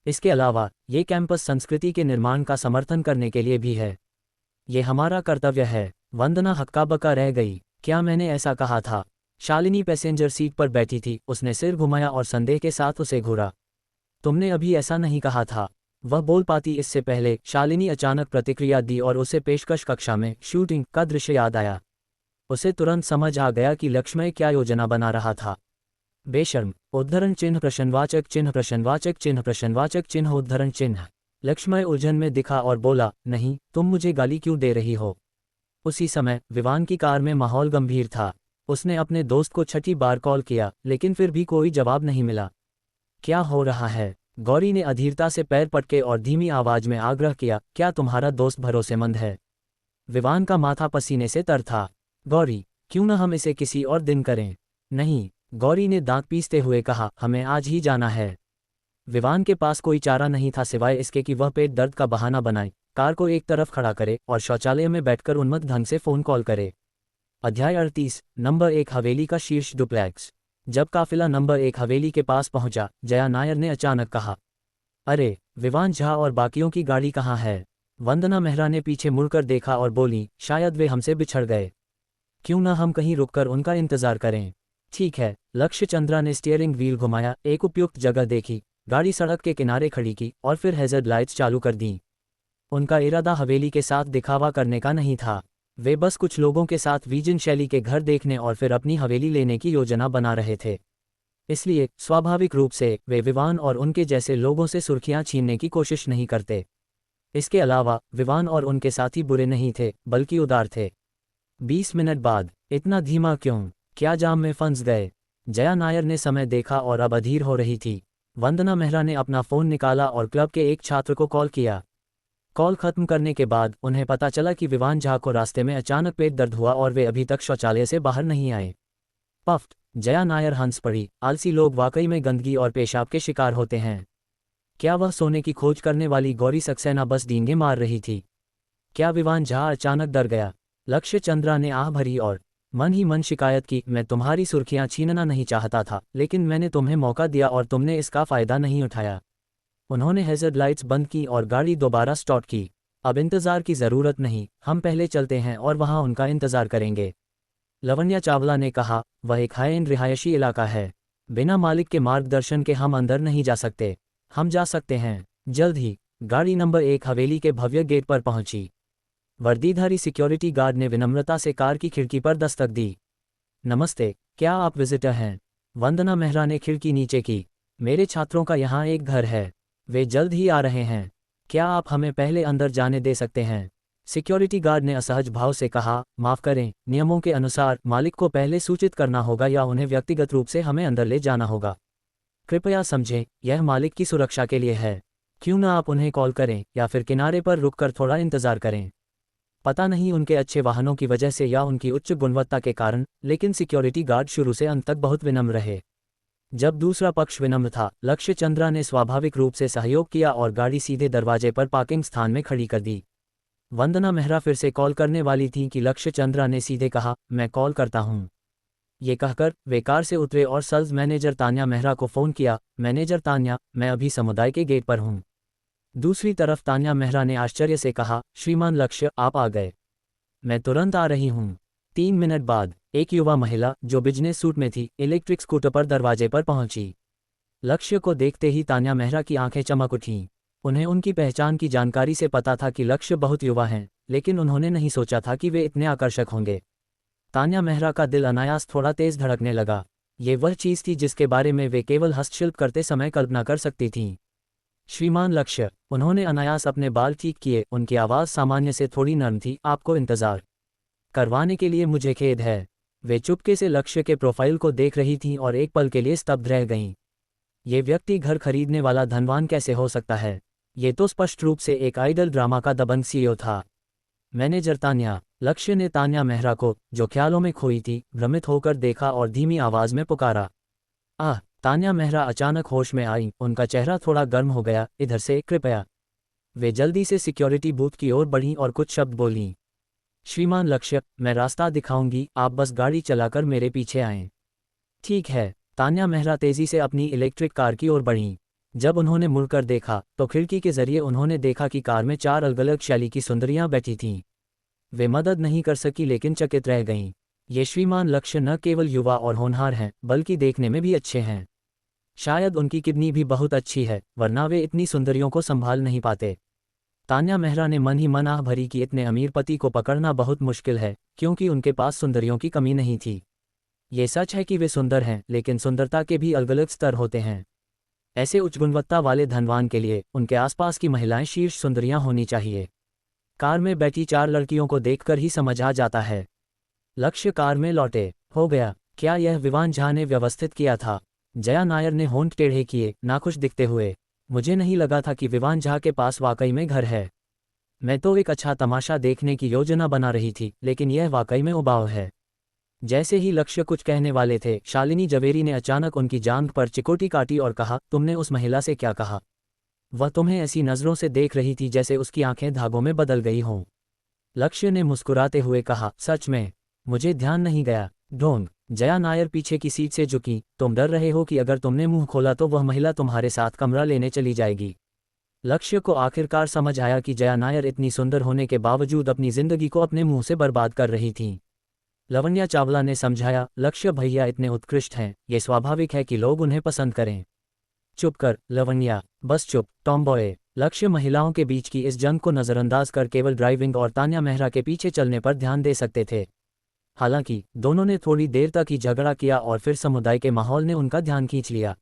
इसके अलावा ये कैंपस संस्कृति के निर्माण का समर्थन करने के लिए भी है। ये हमारा कर्तव्य है। वंदना हक्का-बक्का रह गई। क्या मैंने ऐसा कहा था? शालिनी पैसेंजर सीट पर बैठी थी, उसने सिर घुमाया और संदेह के साथ उसे घूरा। तुमने अभी ऐसा नहीं कहा था। वह बोल पाती इससे पहले शालिनी अचानक प्रतिक्रिया दी और उसे पेशकश कक्षा में शूटिंग का दृश्य याद आया। उसे तुरंत समझ आ गया कि लक्ष्मय क्या योजना बना रहा था। बेशर्म! उद्धरण चिन्ह प्रश्नवाचक चिन्ह प्रश्नवाचक चिन्ह प्रश्नवाचक चिन्ह उद्धरण चिन्ह। लक्ष्मय उलझन में दिखा और बोला, नहीं, तुम मुझे गाली क्यों दे रही हो? उसी समय विवान की कार में माहौल गंभीर था। उसने अपने दोस्त को 6ठी बार कॉल किया, लेकिन फिर भी कोई जवाब नहीं मिला। क्या हो रहा है? गौरी ने अधीरता से पैर पटके और धीमी आवाज में आग्रह किया, क्या तुम्हारा दोस्त भरोसेमंद है? विवान का माथा पसीने से तर था। गौरी, क्यों न हम इसे किसी और दिन करें? नहीं, गौरी ने दांत पीसते हुए कहा, हमें आज ही जाना है। विवान के पास कोई चारा नहीं था सिवाय इसके कि वह पेट दर्द का बहाना बनाए, कार को एक तरफ खड़ा करे और शौचालय में बैठकर उन्मत्त ढंग से फ़ोन कॉल करे। अध्याय 38, नंबर 1 हवेली का शीर्ष डुप्लेक्स। जब काफिला नंबर 1 हवेली के पास पहुंचा, जया नायर ने अचानक कहा, अरे, विवान झा और बाकियों की गाड़ी कहाँ है? वंदना मेहरा ने पीछे मुड़कर देखा और बोली, शायद वे हमसे बिछड़ गए। क्यों न हम कहीं रुककर उनका इंतजार करें? ठीक है। लक्ष्य चंद्रा ने स्टीयरिंग व्हील घुमाया, एक उपयुक्त जगह देखी, गाड़ी सड़क के किनारे खड़ी की और फिर हैज़र्ड लाइट्स चालू कर दी। उनका इरादा हवेली के साथ दिखावा करने का नहीं था। वे बस कुछ लोगों के साथ वीजन शैली के घर देखने और फिर अपनी हवेली लेने की योजना बना रहे थे। इसलिए स्वाभाविक रूप से वे विवान और उनके जैसे लोगों से सुर्खियां छीनने की कोशिश नहीं करते। इसके अलावा विवान और उनके साथी बुरे नहीं थे, बल्कि उदार थे। 20 मिनट बाद, इतना धीमा क्यों? क्या जाम में फंस गए? जया नायर ने समय देखा और अब अधीर हो रही थी। वंदना मेहरा ने अपना फ़ोन निकाला और क्लब के एक छात्र को कॉल किया। कॉल खत्म करने के बाद उन्हें पता चला कि विवान झा को रास्ते में अचानक पेट दर्द हुआ और वे अभी तक शौचालय से बाहर नहीं आए। पफ्ट! जया नायर हंस पड़ी। आलसी लोग वाकई में गंदगी और पेशाब के शिकार होते हैं। क्या वह सोने की खोज करने वाली गौरी सक्सेना बस डींगे मार रही थी? क्या विवान झा अचानक डर गया? लक्ष्य चंद्रा ने आह भरी और मन ही मन शिकायत की, मैं तुम्हारी सुर्खियां छीनना नहीं चाहता था, लेकिन मैंने तुम्हें मौका दिया और तुमने इसका फ़ायदा नहीं उठाया। उन्होंने हैज़र्ड लाइट्स बंद की और गाड़ी दोबारा स्टार्ट की। अब इंतज़ार की ज़रूरत नहीं, हम पहले चलते हैं और वहाँ उनका इंतज़ार करेंगे। लवण्या चावला ने कहा, वह एक हाई एंड रिहायशी इलाका है। बिना मालिक के मार्गदर्शन के हम अंदर नहीं जा सकते। हम जा सकते हैं जल्द ही। गाड़ी नंबर 1 हवेली के भव्य गेट पर पहुंची। वर्दीधारी सिक्योरिटी गार्ड ने विनम्रता से कार की खिड़की पर दस्तक दी। नमस्ते, क्या आप विजिटर हैं? वंदना मेहरा ने खिड़की नीचे की। मेरे छात्रों का यहाँ एक घर है, वे जल्द ही आ रहे हैं। क्या आप हमें पहले अंदर जाने दे सकते हैं? सिक्योरिटी गार्ड ने असहज भाव से कहा, माफ़ करें, नियमों के अनुसार मालिक को पहले सूचित करना होगा या उन्हें व्यक्तिगत रूप से हमें अंदर ले जाना होगा। कृपया समझें, यह मालिक की सुरक्षा के लिए है। क्यों ना आप उन्हें कॉल करें या फिर किनारे पर रुककर थोड़ा इंतज़ार करें। पता नहीं उनके अच्छे वाहनों की वजह से या उनकी उच्च गुणवत्ता के कारण, लेकिन सिक्योरिटी गार्ड शुरू से अंत तक बहुत विनम्र रहे। जब दूसरा पक्ष विनम्र था, लक्ष्य चंद्रा ने स्वाभाविक रूप से सहयोग किया और गाड़ी सीधे दरवाजे पर पार्किंग स्थान में खड़ी कर दी। वंदना मेहरा फिर से कॉल करने वाली थी कि लक्ष्य चंद्रा ने सीधे कहा, मैं कॉल करता हूँ। ये कहकर वे कार से उतरे और सेल्स मैनेजर तान्या मेहरा को फ़ोन किया, मैनेजर तान्या, मैं अभी समुदाय के गेट पर हूँ। दूसरी तरफ तान्या मेहरा ने आश्चर्य से कहा, श्रीमान लक्ष्य, आप आ गए। मैं तुरंत आ रही हूँ। 3 मिनट बाद एक युवा महिला जो बिजनेस सूट में थी, इलेक्ट्रिक स्कूटर पर दरवाजे पर पहुंची। लक्ष्य को देखते ही तान्या मेहरा की आंखें चमक उठीं। उन्हें उनकी पहचान की जानकारी से पता था कि लक्ष्य बहुत युवा हैं, लेकिन उन्होंने नहीं सोचा था कि वे इतने आकर्षक होंगे। तान्या मेहरा का दिल अनायास थोड़ा तेज धड़कने लगा। ये वह चीज़ थी जिसके बारे में वे केवल हस्तशिल्प करते समय कल्पना कर सकती थीं। श्रीमान लक्ष्य, उन्होंने अनायास अपने बाल ठीक किए। उनकी आवाज़ सामान्य से थोड़ी नर्म थी। आपको इंतज़ार करवाने के लिए मुझे खेद है। वे चुपके से लक्ष्य के प्रोफाइल को देख रही थीं और एक पल के लिए स्तब्ध रह गईं। ये व्यक्ति घर खरीदने वाला धनवान कैसे हो सकता है? ये तो स्पष्ट रूप से एक आइडल ड्रामा का दबंग सीईओ था। मैनेजर तान्या, लक्ष्य ने तान्या मेहरा को, जो ख्यालों में खोई थी, भ्रमित होकर देखा और धीमी आवाज़ में पुकारा। आह! तान्या मेहरा अचानक होश में आई। उनका चेहरा थोड़ा गर्म हो गया। इधर से, कृपया। वे जल्दी से सिक्योरिटी बूथ की ओर बढ़ीं और कुछ शब्द बोलीं। श्रीमान लक्ष्य, मैं रास्ता दिखाऊंगी, आप बस गाड़ी चलाकर मेरे पीछे आएं। ठीक है। तान्या मेहरा तेजी से अपनी इलेक्ट्रिक कार की ओर बढ़ीं। जब उन्होंने मुड़कर देखा तो खिड़की के जरिए उन्होंने देखा कि कार में 4 अलग अलग शैली की सुंदरियां बैठी थीं। वे मदद नहीं कर सकी लेकिन चकित रह गईं। ये श्रीमान लक्ष्य न केवल युवा और होनहार हैं, बल्कि देखने में भी अच्छे हैं। शायद उनकी किडनी भी बहुत अच्छी है, वरना वे इतनी सुंदरियों को संभाल नहीं पाते। तान्या मेहरा ने मन ही मन आह भरी कि इतने अमीर पति को पकड़ना बहुत मुश्किल है, क्योंकि उनके पास सुंदरियों की कमी नहीं थी। ये सच है कि वे सुंदर हैं, लेकिन सुंदरता के भी अलग अलग स्तर होते हैं। ऐसे उच्च गुणवत्ता वाले धनवान के लिए उनके आसपास की महिलाएं शीर्ष सुंदरियां होनी चाहिए। कार में बैठी 4 लड़कियों को देखकर ही समझ आ जाता है। लक्ष्य कार में लौटे। हो गया। क्या यह विवान झा ने व्यवस्थित किया था? जया नायर ने होंठ टेढ़े किए, नाखुश दिखते हुए। मुझे नहीं लगा था कि विवान झा के पास वाकई में घर है। मैं तो एक अच्छा तमाशा देखने की योजना बना रही थी, लेकिन यह वाकई में उबाऊ है। जैसे ही लक्ष्य कुछ कहने वाले थे, शालिनी जवेरी ने अचानक उनकी जांघ पर चिकोटी काटी और कहा, तुमने उस महिला से क्या कहा? वह तुम्हें ऐसी नज़रों से देख रही थी जैसे उसकी आंखें धागों में बदल गई हों। लक्ष्य ने मुस्कुराते हुए कहा, सच में? मुझे ध्यान नहीं गया। ढोंग। जया नायर पीछे की सीट से झुकी। तुम डर रहे हो कि अगर तुमने मुंह खोला तो वह महिला तुम्हारे साथ कमरा लेने चली जाएगी। लक्ष्य को आखिरकार समझ आया कि जया नायर इतनी सुंदर होने के बावजूद अपनी जिंदगी को अपने मुंह से बर्बाद कर रही थीं। लवण्या चावला ने समझाया, लक्ष्य भैया इतने उत्कृष्ट हैं, ये स्वाभाविक है कि लोग उन्हें पसंद करें। चुप कर लवण्या, बस चुप, टॉमबॉय। लक्ष्य महिलाओं के बीच की इस जंग को नज़रअंदाज कर केवल ड्राइविंग और तान्या मेहरा के पीछे चलने पर ध्यान दे सकते थे। हालांकि दोनों ने थोड़ी देर तक ही झगड़ा किया और फिर समुदाय के माहौल ने उनका ध्यान खींच लिया।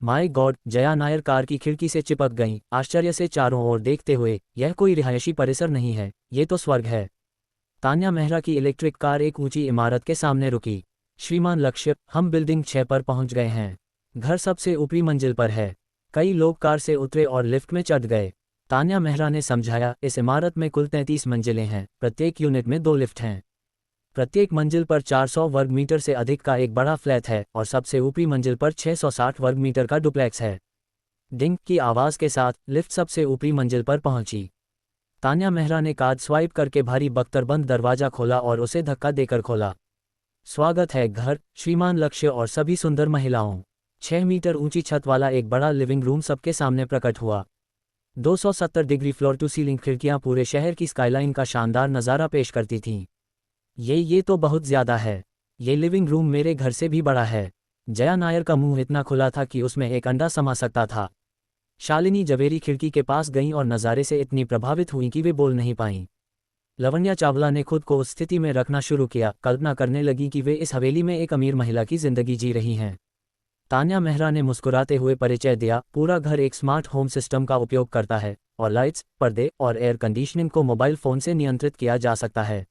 My God! Jaya Nair car की खिड़की से चिपक गईं, आश्चर्य से चारों ओर देखते हुए। यह कोई रिहायशी परिसर नहीं है, ये तो स्वर्ग है। तान्या मेहरा की इलेक्ट्रिक कार एक ऊंची इमारत के सामने रुकी। श्रीमान लक्ष्य, हम बिल्डिंग 6 पर पहुंच गए हैं। घर सबसे ऊपरी मंजिल पर है। कई लोग कार से उतरे और लिफ्ट में चढ़ गए। तान्या मेहरा ने समझाया, इस इमारत में कुल 33 मंजिलें हैं, प्रत्येक यूनिट में 2 लिफ्ट हैं। प्रत्येक मंजिल पर 400 वर्ग मीटर से अधिक का एक बड़ा फ्लैट है और सबसे ऊपरी मंजिल पर 660 वर्ग मीटर का डुप्लेक्स है। डिंग की आवाज़ के साथ लिफ्ट सबसे ऊपरी मंजिल पर पहुंची। तान्या मेहरा ने कार्ड स्वाइप करके भारी बख्तरबंद दरवाज़ा खोला और उसे धक्का देकर खोला। स्वागत है घर, श्रीमान लक्ष्य और सभी सुंदर महिलाओं। 6 मीटर ऊंची छत वाला एक बड़ा लिविंग रूम सबके सामने प्रकट हुआ। 270 डिग्री फ्लोर टू सीलिंग खिड़कियां पूरे शहर की स्काईलाइन का शानदार नज़ारा पेश करती थीं। ये तो बहुत ज़्यादा है। ये लिविंग रूम मेरे घर से भी बड़ा है। जया नायर का मुंह इतना खुला था कि उसमें एक अंडा समा सकता था। शालिनी जवेरी खिड़की के पास गईं और नज़ारे से इतनी प्रभावित हुईं कि वे बोल नहीं पाईं। लवण्या चावला ने खुद को उस स्थिति में रखना शुरू किया, कल्पना करने लगी कि वे इस हवेली में एक अमीर महिला की जिंदगी जी रही हैं। तान्या मेहरा ने मुस्कुराते हुए परिचय दिया, पूरा घर एक स्मार्ट होम सिस्टम का उपयोग करता है, और लाइट्स, पर्दे और एयर कंडीशनिंग को मोबाइल फ़ोन से नियंत्रित किया जा सकता है।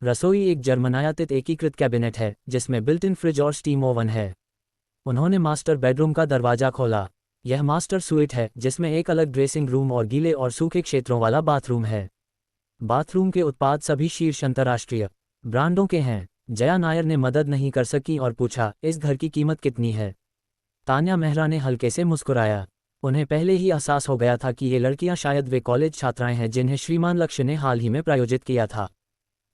रसोई एक जर्मनायातित एकीकृत कैबिनेट है जिसमें बिल्ट इन फ्रिज और स्टीम ओवन है। उन्होंने मास्टर बेडरूम का दरवाज़ा खोला। यह मास्टर स्वीट है जिसमें एक अलग ड्रेसिंग रूम और गीले और सूखे क्षेत्रों वाला बाथरूम है। बाथरूम के उत्पाद सभी शीर्ष अंतर्राष्ट्रीय ब्रांडों के हैं। जया नायर ने मदद नहीं कर सकी और पूछा, इस घर की कीमत कितनी है? तान्या मेहरा ने हल्के से मुस्कुराया। उन्हें पहले ही एहसास हो गया था कि ये लड़कियां शायद वे कॉलेज छात्राएं हैं जिन्हें श्रीमान लक्ष्य ने हाल ही में प्रायोजित किया था।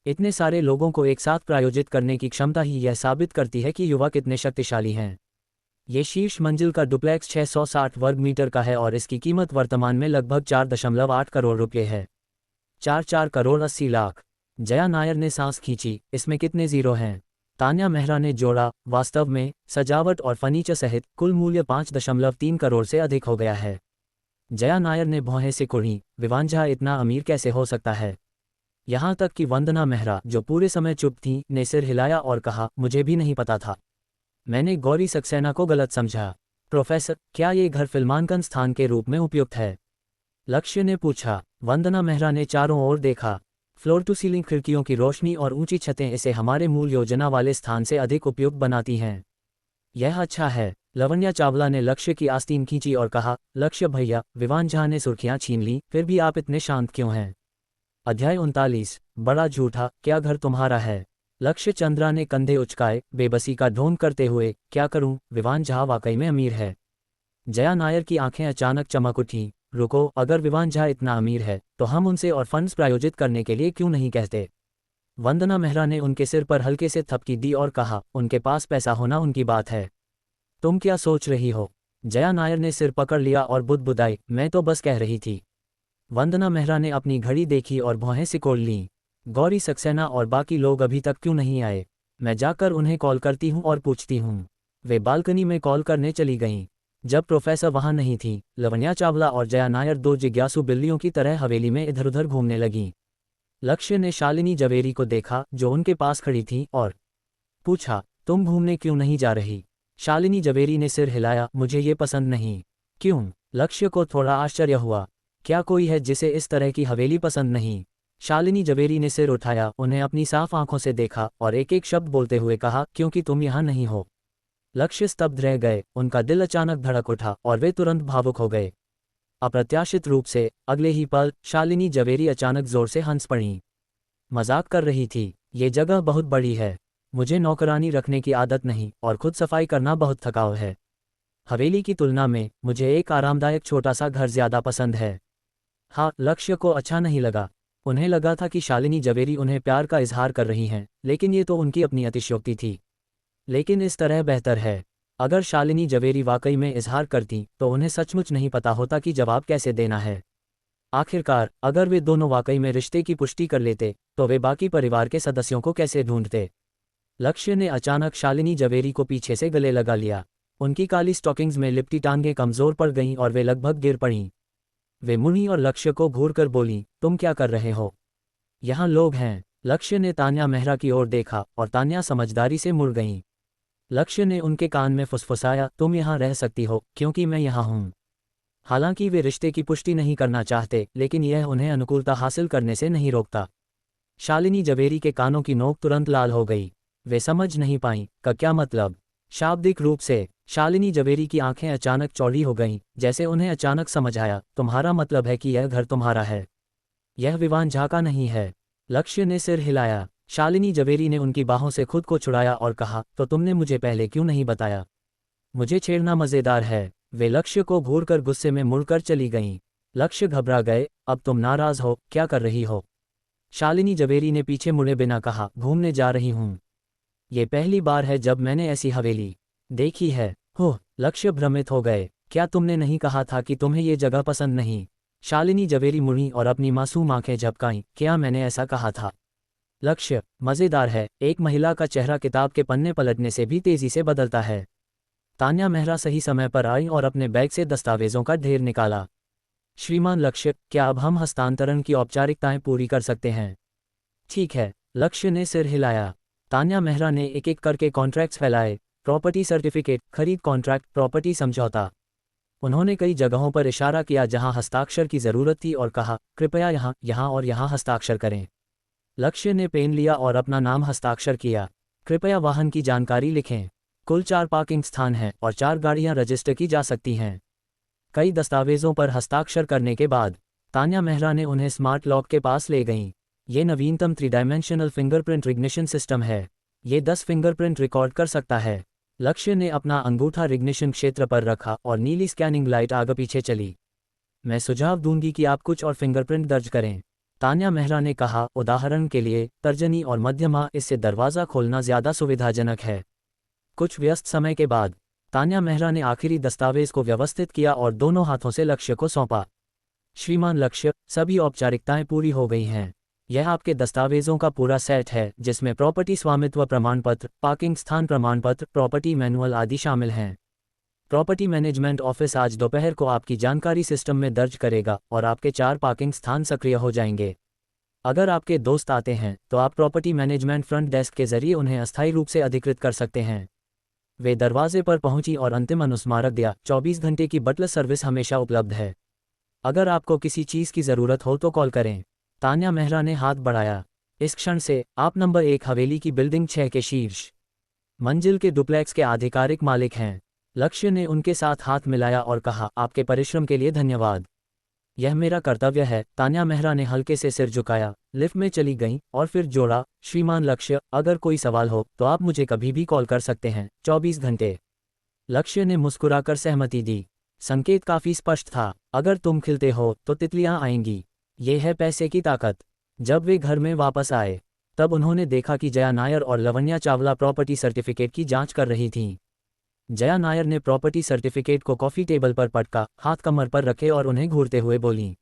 इतने सारे लोगों को एक साथ प्रायोजित करने की क्षमता ही यह साबित करती है कि युवा कितने शक्तिशाली हैं। ये शीर्ष मंजिल का डुप्लेक्स 660 वर्ग मीटर का है और इसकी कीमत वर्तमान में लगभग 4.8 करोड़ रुपये है। 4 करोड़ 80 लाख। जया नायर ने सांस खींची, इसमें कितने जीरो हैं? तान्या मेहरा ने जोड़ा, वास्तव में सजावट और फर्नीचर सहित कुल मूल्य 5.3 करोड़ से अधिक हो गया है। जया नायर ने भौहें से कुढ़ी, विवांझा इतना अमीर कैसे हो सकता है? यहाँ तक कि वंदना मेहरा, जो पूरे समय चुप थीं, ने सिर हिलाया और कहा, मुझे भी नहीं पता था। मैंने गौरी सक्सेना को गलत समझा। प्रोफेसर, क्या ये घर फिल्मांकन स्थान के रूप में उपयुक्त है? लक्ष्य ने पूछा। वंदना मेहरा ने चारों ओर देखा। फ्लोर टू सीलिंग खिड़कियों की रोशनी और ऊंची छतें इसे हमारे मूल योजना वाले स्थान से अधिक उपयुक्त बनाती हैं। यह अच्छा है। लवण्या चावला ने लक्ष्य की आस्तीन खींची और कहा, लक्ष्य भैया। विवांझा ने सुर्खियां छीन ली, फिर भी आप इतने शांत क्यों हैं? अध्याय 39, बड़ा झूठा, क्या घर तुम्हारा है? लक्ष्य चंद्रा ने कंधे उचकाए, बेबसी का ढोंग करते हुए, क्या करूं, विवांझा वाकई में अमीर है। जया नायर की आंखें अचानक चमक उठीं। रुको, अगर विवांझा इतना अमीर है तो हम उनसे और फंड्स प्रायोजित करने के लिए क्यों नहीं कहते? वंदना मेहरा ने उनके सिर पर हल्के से थपकी दी और कहा, उनके पास पैसा होना उनकी बात है। तुम क्या सोच रही हो? जया नायर ने सिर पकड़ लिया और बुदबुदाई, मैं तो बस कह रही थी। वंदना मेहरा ने अपनी घड़ी देखी और भौहें सिकोड़ लीं। गौरी सक्सेना और बाकी लोग अभी तक क्यों नहीं आए? मैं जाकर उन्हें कॉल करती हूँ और पूछती हूँ। वे बालकनी में कॉल करने चली गईं। जब प्रोफेसर वहां नहीं थी, लवण्या चावला और जया नायर दो जिज्ञासु बिल्लियों की तरह हवेली में इधर उधर घूमने लगीं। लक्ष्य ने शालिनी जवेरी को देखा जो उनके पास खड़ी थी और पूछा, तुम घूमने क्यों नहीं जा रही? शालिनी जवेरी ने सिर हिलाया, मुझे ये पसंद नहीं। क्यों? लक्ष्य को थोड़ा आश्चर्य हुआ। क्या कोई है जिसे इस तरह की हवेली पसंद नहीं? शालिनी जवेरी ने सिर उठाया, उन्हें अपनी साफ आंखों से देखा और एक एक शब्द बोलते हुए कहा, क्योंकि तुम यहाँ नहीं हो। लक्ष्य स्तब्ध रह गए, उनका दिल अचानक धड़क उठा और वे तुरंत भावुक हो गए। अप्रत्याशित रूप से अगले ही पल शालिनी जवेरी अचानक जोर से हंस पड़ीं। मजाक कर रही थी। ये जगह बहुत बड़ी है। मुझे नौकरानी रखने की आदत नहीं और खुद सफाई करना बहुत थकाऊ है। हवेली की तुलना में मुझे एक आरामदायक छोटा सा घर ज्यादा पसंद है। हाँ, लक्ष्य को अच्छा नहीं लगा। उन्हें लगा था कि शालिनी जवेरी उन्हें प्यार का इजहार कर रही हैं, लेकिन ये तो उनकी अपनी अतिशयोक्ति थी। लेकिन इस तरह बेहतर है। अगर शालिनी जवेरी वाकई में इजहार करती तो उन्हें सचमुच नहीं पता होता कि जवाब कैसे देना है। आखिरकार, अगर वे दोनों वाकई में रिश्ते की पुष्टि कर लेते तो वे बाकी परिवार के सदस्यों को कैसे ढूंढते? लक्ष्य ने अचानक शालिनी जवेरी को पीछे से गले लगा लिया। उनकी काली स्टॉकिंग्स में लिपटी टांगें कमजोर पड़ गईं और वे लगभग गिर पड़ीं। वे मुड़ी और लक्ष्य को घूर कर बोलीं, तुम क्या कर रहे हो? यहाँ लोग हैं। लक्ष्य ने तान्या मेहरा की ओर देखा और तान्या समझदारी से मुड़ गईं। लक्ष्य ने उनके कान में फुसफुसाया, तुम यहाँ रह सकती हो क्योंकि मैं यहाँ हूँ। हालांकि वे रिश्ते की पुष्टि नहीं करना चाहते, लेकिन यह उन्हें अनुकूलता हासिल करने से नहीं रोकता। शालिनी जवेरी के कानों की नोक तुरंत लाल हो गई। वे समझ नहीं पाईं, का क्या मतलब? शाब्दिक रूप से शालिनी जवेरी की आंखें अचानक चौड़ी हो गईं, जैसे उन्हें अचानक समझ आया, तुम्हारा मतलब है कि यह घर तुम्हारा है? यह विवांझा का नहीं है। लक्ष्य ने सिर हिलाया। शालिनी जवेरी ने उनकी बाहों से खुद को छुड़ाया और कहा, तो तुमने मुझे पहले क्यों नहीं बताया? मुझे छेड़ना मजेदार है। वे लक्ष्य को घूरकर गुस्से में मुड़कर चली गईं। लक्ष्य घबरा गए, अब तुम नाराज हो, क्या कर रही हो? शालिनी जवेरी ने पीछे मुड़े बिना कहा, घूमने जा रही हूँ। ये पहली बार है जब मैंने ऐसी हवेली देखी है। हो, लक्ष्य भ्रमित हो गए। क्या तुमने नहीं कहा था कि तुम्हें ये जगह पसंद नहीं? शालिनी जवेरी मुड़ी और अपनी मासूम आंखें झपकाईं, क्या मैंने ऐसा कहा था? लक्ष्य, मजेदार है, एक महिला का चेहरा किताब के पन्ने पलटने से भी तेजी से बदलता है। तान्या मेहरा सही समय पर आई और अपने बैग से दस्तावेजों का ढेर निकाला। श्रीमान लक्ष्य, क्या अब हम हस्तांतरण की औपचारिकताएं पूरी कर सकते हैं? ठीक है। लक्ष्य ने सिर हिलाया। तान्या मेहरा ने एक एक करके कॉन्ट्रैक्ट्स फैलाए, प्रॉपर्टी सर्टिफिकेट, खरीद कॉन्ट्रैक्ट, प्रॉपर्टी समझौता। उन्होंने कई जगहों पर इशारा किया जहां हस्ताक्षर की जरूरत थी और कहा, कृपया यहाँ यहाँ और यहाँ हस्ताक्षर करें। लक्ष्य ने पेन लिया और अपना नाम हस्ताक्षर किया। कृपया वाहन की जानकारी लिखें। कुल 4 पार्किंग स्थान हैं और 4 गाड़ियां रजिस्टर की जा सकती हैं। कई दस्तावेजों पर हस्ताक्षर करने के बाद तान्या मेहरा ने उन्हें स्मार्ट लॉक के पास ले गईं। ये नवीनतम 3 डायमेंशनल फिंगरप्रिंट रिग्निशन सिस्टम है। ये 10 फिंगरप्रिंट रिकॉर्ड कर सकता है। लक्ष्य ने अपना अंगूठा रिग्निशन क्षेत्र पर रखा और नीली स्कैनिंग लाइट आगे पीछे चली। मैं सुझाव दूंगी कि आप कुछ और फिंगरप्रिंट दर्ज करें, तान्या मेहरा ने कहा। उदाहरण के लिए तर्जनी और मध्यमा, इससे दरवाज़ा खोलना ज़्यादा सुविधाजनक है। कुछ व्यस्त समय के बाद तान्या मेहरा ने आखिरी दस्तावेज को व्यवस्थित किया और दोनों हाथों से लक्ष्य को सौंपा। श्रीमान लक्ष्य, सभी औपचारिकताएं पूरी हो गई हैं। यह आपके दस्तावेजों का पूरा सेट है जिसमें प्रॉपर्टी स्वामित्व प्रमाण पत्र, पार्किंग स्थान प्रमाण पत्र, प्रॉपर्टी मैनुअल आदि शामिल हैं। प्रॉपर्टी मैनेजमेंट ऑफिस आज दोपहर को आपकी जानकारी सिस्टम में दर्ज करेगा और आपके 4 पार्किंग स्थान सक्रिय हो जाएंगे। अगर आपके दोस्त आते हैं तो आप प्रॉपर्टी मैनेजमेंट फ्रंट डेस्क के जरिए उन्हें अस्थायी रूप से अधिकृत कर सकते हैं। वे दरवाजे पर पहुंची और अंतिम अनुस्मारक दिया। 24 घंटे की बटलर सर्विस हमेशा उपलब्ध है। अगर आपको किसी चीज़ की ज़रूरत हो तो कॉल करें। तान्या मेहरा ने हाथ बढ़ाया। इस क्षण से आप नंबर 1 हवेली की बिल्डिंग 6 के शीर्ष मंजिल के डुप्लेक्स के आधिकारिक मालिक हैं। लक्ष्य ने उनके साथ हाथ मिलाया और कहा, आपके परिश्रम के लिए धन्यवाद। यह मेरा कर्तव्य है। तान्या मेहरा ने हल्के से सिर झुकाया, लिफ्ट में चली गईं और फिर जोड़ा, श्रीमान लक्ष्य, अगर कोई सवाल हो तो आप मुझे कभी भी कॉल कर सकते हैं, 24 घंटे। लक्ष्य ने मुस्कुराकर सहमति दी। संकेत काफी स्पष्ट था, अगर तुम खिलते हो तो तितलियां आएंगी। ये है पैसे की ताकत। जब वे घर में वापस आए तब उन्होंने देखा कि जया नायर और लवन्या चावला प्रॉपर्टी सर्टिफिकेट की जांच कर रही थीं। जया नायर ने प्रॉपर्टी सर्टिफिकेट को कॉफ़ी टेबल पर पटका, हाथ कमर पर रखे और उन्हें घूरते हुए बोलीं,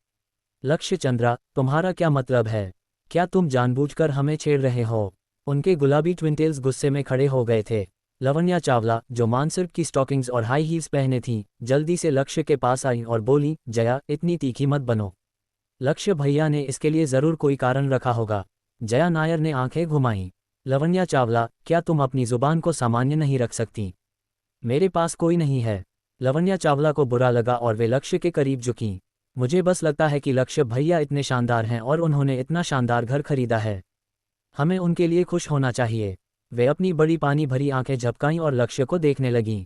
लक्ष्य चंद्रा, तुम्हारा क्या मतलब है? क्या तुम जानबूझकर हमें छेड़ रहे हो? उनके गुलाबी ट्विंटेल्स गुस्से में खड़े हो गए थे। लवन्या चावला, जो मानसिर्फ की स्टॉकिंग्स और हाई हील्स पहने थीं, जल्दी से लक्ष्य के पास आई और बोली, जया, इतनी तीखी मत बनो। लक्ष्य भैया ने इसके लिए ज़रूर कोई कारण रखा होगा। जया नायर ने आंखें घुमाईं। लवन्या चावला, क्या तुम अपनी ज़ुबान को सामान्य नहीं रख सकती? मेरे पास कोई नहीं है। लवन्या चावला को बुरा लगा और वे लक्ष्य के करीब झुकीं। मुझे बस लगता है कि लक्ष्य भैया इतने शानदार हैं और उन्होंने इतना शानदार घर खरीदा है। हमें उनके लिए खुश होना चाहिए। वे अपनी बड़ी पानी भरी आंखें झपकाईं और लक्ष्य को देखने लगीं।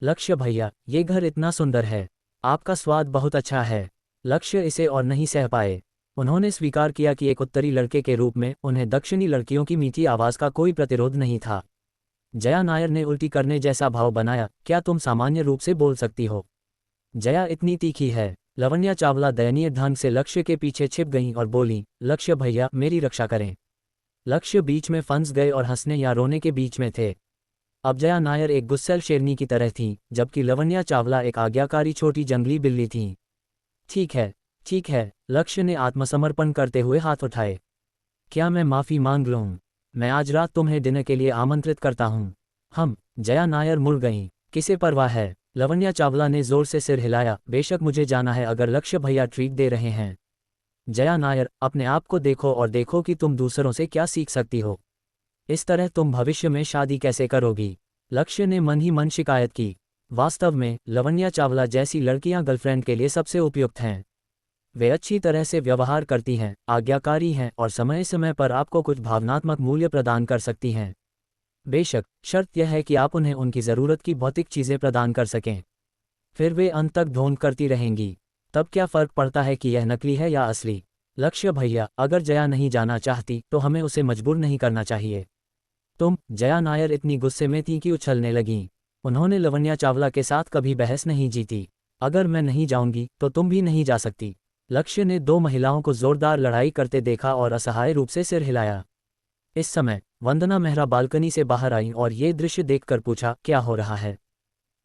लक्ष्य भैया, ये घर इतना सुंदर है। आपका स्वाद बहुत अच्छा है। लक्ष्य इसे और नहीं सह पाए। उन्होंने स्वीकार किया कि एक उत्तरी लड़के के रूप में उन्हें दक्षिणी लड़कियों की मीठी आवाज़ का कोई प्रतिरोध नहीं था। जया नायर ने उल्टी करने जैसा भाव बनाया, क्या तुम सामान्य रूप से बोल सकती हो? जया इतनी तीखी है। लवन्या चावला दयनीय ढंग से लक्ष्य के पीछे छिप गईं और बोलीं, लक्ष्य भैया, मेरी रक्षा करें। लक्ष्य बीच में फंस गए और हंसने या रोने के बीच में थे। अब जया नायर एक गुस्सैल शेरनी की तरह थीं, जबकि लवन्या चावला एक आज्ञाकारी छोटी जंगली बिल्ली थीं। ठीक है, ठीक है, लक्ष्य ने आत्मसमर्पण करते हुए हाथ उठाए। क्या मैं माफ़ी मांग लूँ? मैं आज रात तुम्हें डिनर के लिए आमंत्रित करता हूँ। हम। जया नायर मुड़ गईं। किसे परवाह है? लवन्या चावला ने जोर से सिर हिलाया, बेशक मुझे जाना है अगर लक्ष्य भैया ट्रीट दे रहे हैं। जया नायर, अपने आप को देखो और देखो कि तुम दूसरों से क्या सीख सकती हो। इस तरह तुम भविष्य में शादी कैसे करोगी? लक्ष्य ने मन ही मन शिकायत की। वास्तव में लवन्या चावला जैसी लड़कियां गर्लफ्रेंड के लिए सबसे उपयुक्त हैं। वे अच्छी तरह से व्यवहार करती हैं, आज्ञाकारी हैं और समय समय पर आपको कुछ भावनात्मक मूल्य प्रदान कर सकती हैं। बेशक, शर्त यह है कि आप उन्हें उनकी ज़रूरत की भौतिक चीज़ें प्रदान कर सकें। फिर वे अंत तक ढोंग करती रहेंगी। तब क्या फ़र्क पड़ता है कि यह नकली है या असली? लक्ष्य भैया, अगर जया नहीं जाना चाहती तो हमें उसे मजबूर नहीं करना चाहिए। तुम। जया नायर इतनी गुस्से में थीं कि उछलने लगीं। उन्होंने लवन्या चावला के साथ कभी बहस नहीं जीती। अगर मैं नहीं जाऊंगी तो तुम भी नहीं जा सकती। लक्ष्य ने 2 महिलाओं को जोरदार लड़ाई करते देखा और असहाय रूप से सिर हिलाया। इस समय वंदना मेहरा बालकनी से बाहर आई और ये दृश्य देखकर पूछा, क्या हो रहा है?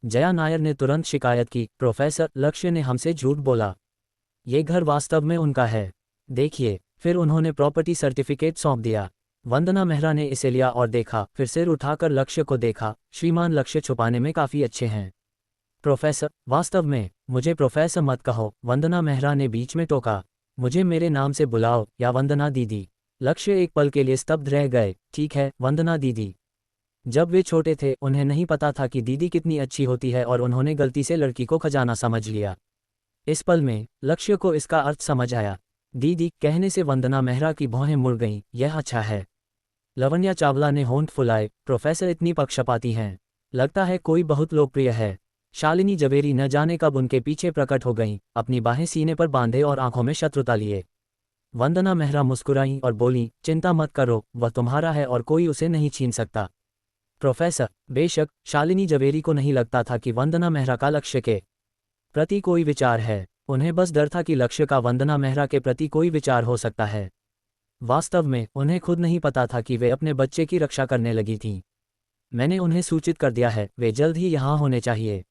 जया नायर ने तुरंत शिकायत की, प्रोफेसर, लक्ष्य ने हमसे झूठ बोला। ये घर वास्तव में उनका है। देखिए। फिर उन्होंने प्रॉपर्टी सर्टिफिकेट सौंप दिया। वंदना मेहरा ने इसे लिया और देखा, फिर सिर उठाकर लक्ष्य को देखा। श्रीमान लक्ष्य छुपाने में काफ़ी अच्छे हैं। प्रोफेसर, वास्तव में, मुझे प्रोफेसर मत कहो, वंदना मेहरा ने बीच में टोका। मुझे मेरे नाम से बुलाओ या वंदना दीदी। लक्ष्य एक पल के लिए स्तब्ध रह गए। ठीक है, वंदना दीदी। जब वे छोटे थे उन्हें नहीं पता था कि दीदी कितनी अच्छी होती है और उन्होंने गलती से लड़की को खजाना समझ लिया। इस पल में लक्ष्य को इसका अर्थ समझ आया। दीदी कहने से वंदना मेहरा की भौहें मुड़ गईं। यह अच्छा है। लवण्या चावला ने होंठ फुलाए। प्रोफेसर इतनी पक्षपाती हैं। लगता है कोई बहुत लोकप्रिय है। शालिनी जवेरी न जाने कब उनके पीछे प्रकट हो गईं, अपनी बाहें सीने पर बांधे और आंखों में शत्रुता लिए। वंदना मेहरा मुस्कुराईं और बोलीं, चिंता मत करो, वह तुम्हारा है और कोई उसे नहीं छीन सकता। प्रोफेसर, बेशक शालिनी जवेरी को नहीं लगता था कि वंदना मेहरा का लक्ष्य के प्रति कोई विचार है। उन्हें बस डर था कि लक्ष्य का वंदना मेहरा के प्रति कोई विचार हो सकता है। वास्तव में उन्हें खुद नहीं पता था कि वे अपने बच्चे की रक्षा करने लगी थीं। मैंने उन्हें सूचित कर दिया है, वे जल्द ही यहाँ होने चाहिए।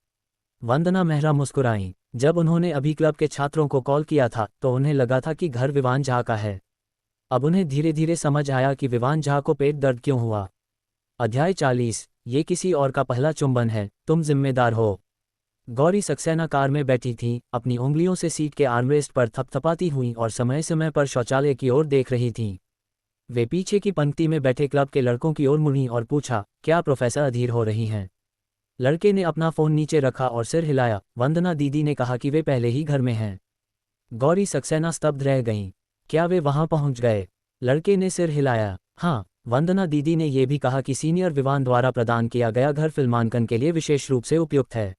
वंदना मेहरा मुस्कुराईं। जब उन्होंने अभी क्लब के छात्रों को कॉल किया था तो उन्हें लगा था कि घर विवान झा का है। अब उन्हें धीरे धीरे समझ आया कि विवान झा को पेट दर्द क्यों हुआ। अध्याय 40। ये किसी और का पहला चुंबन है, तुम जिम्मेदार हो। गौरी सक्सेना कार में बैठी थीं, अपनी उंगलियों से सीट के आर्मरेस्ट पर थपथपाती हुईं और समय समय पर शौचालय की ओर देख रही थीं। वे पीछे की पंक्ति में बैठे क्लब के लड़कों की ओर मुड़ीं और पूछा, क्या प्रोफेसर अधीर हो रही हैं? लड़के ने अपना फ़ोन नीचे रखा और सिर हिलाया। वंदना दीदी ने कहा कि वे पहले ही घर में हैं। गौरी सक्सेना स्तब्ध रह गईं। क्या वे वहां पहुंच गए? लड़के ने सिर हिलाया। हाँ, वंदना दीदी ने यह भी कहा कि सीनियर विवान द्वारा प्रदान किया गया घर फिल्मांकन के लिए विशेष रूप से उपयुक्त है।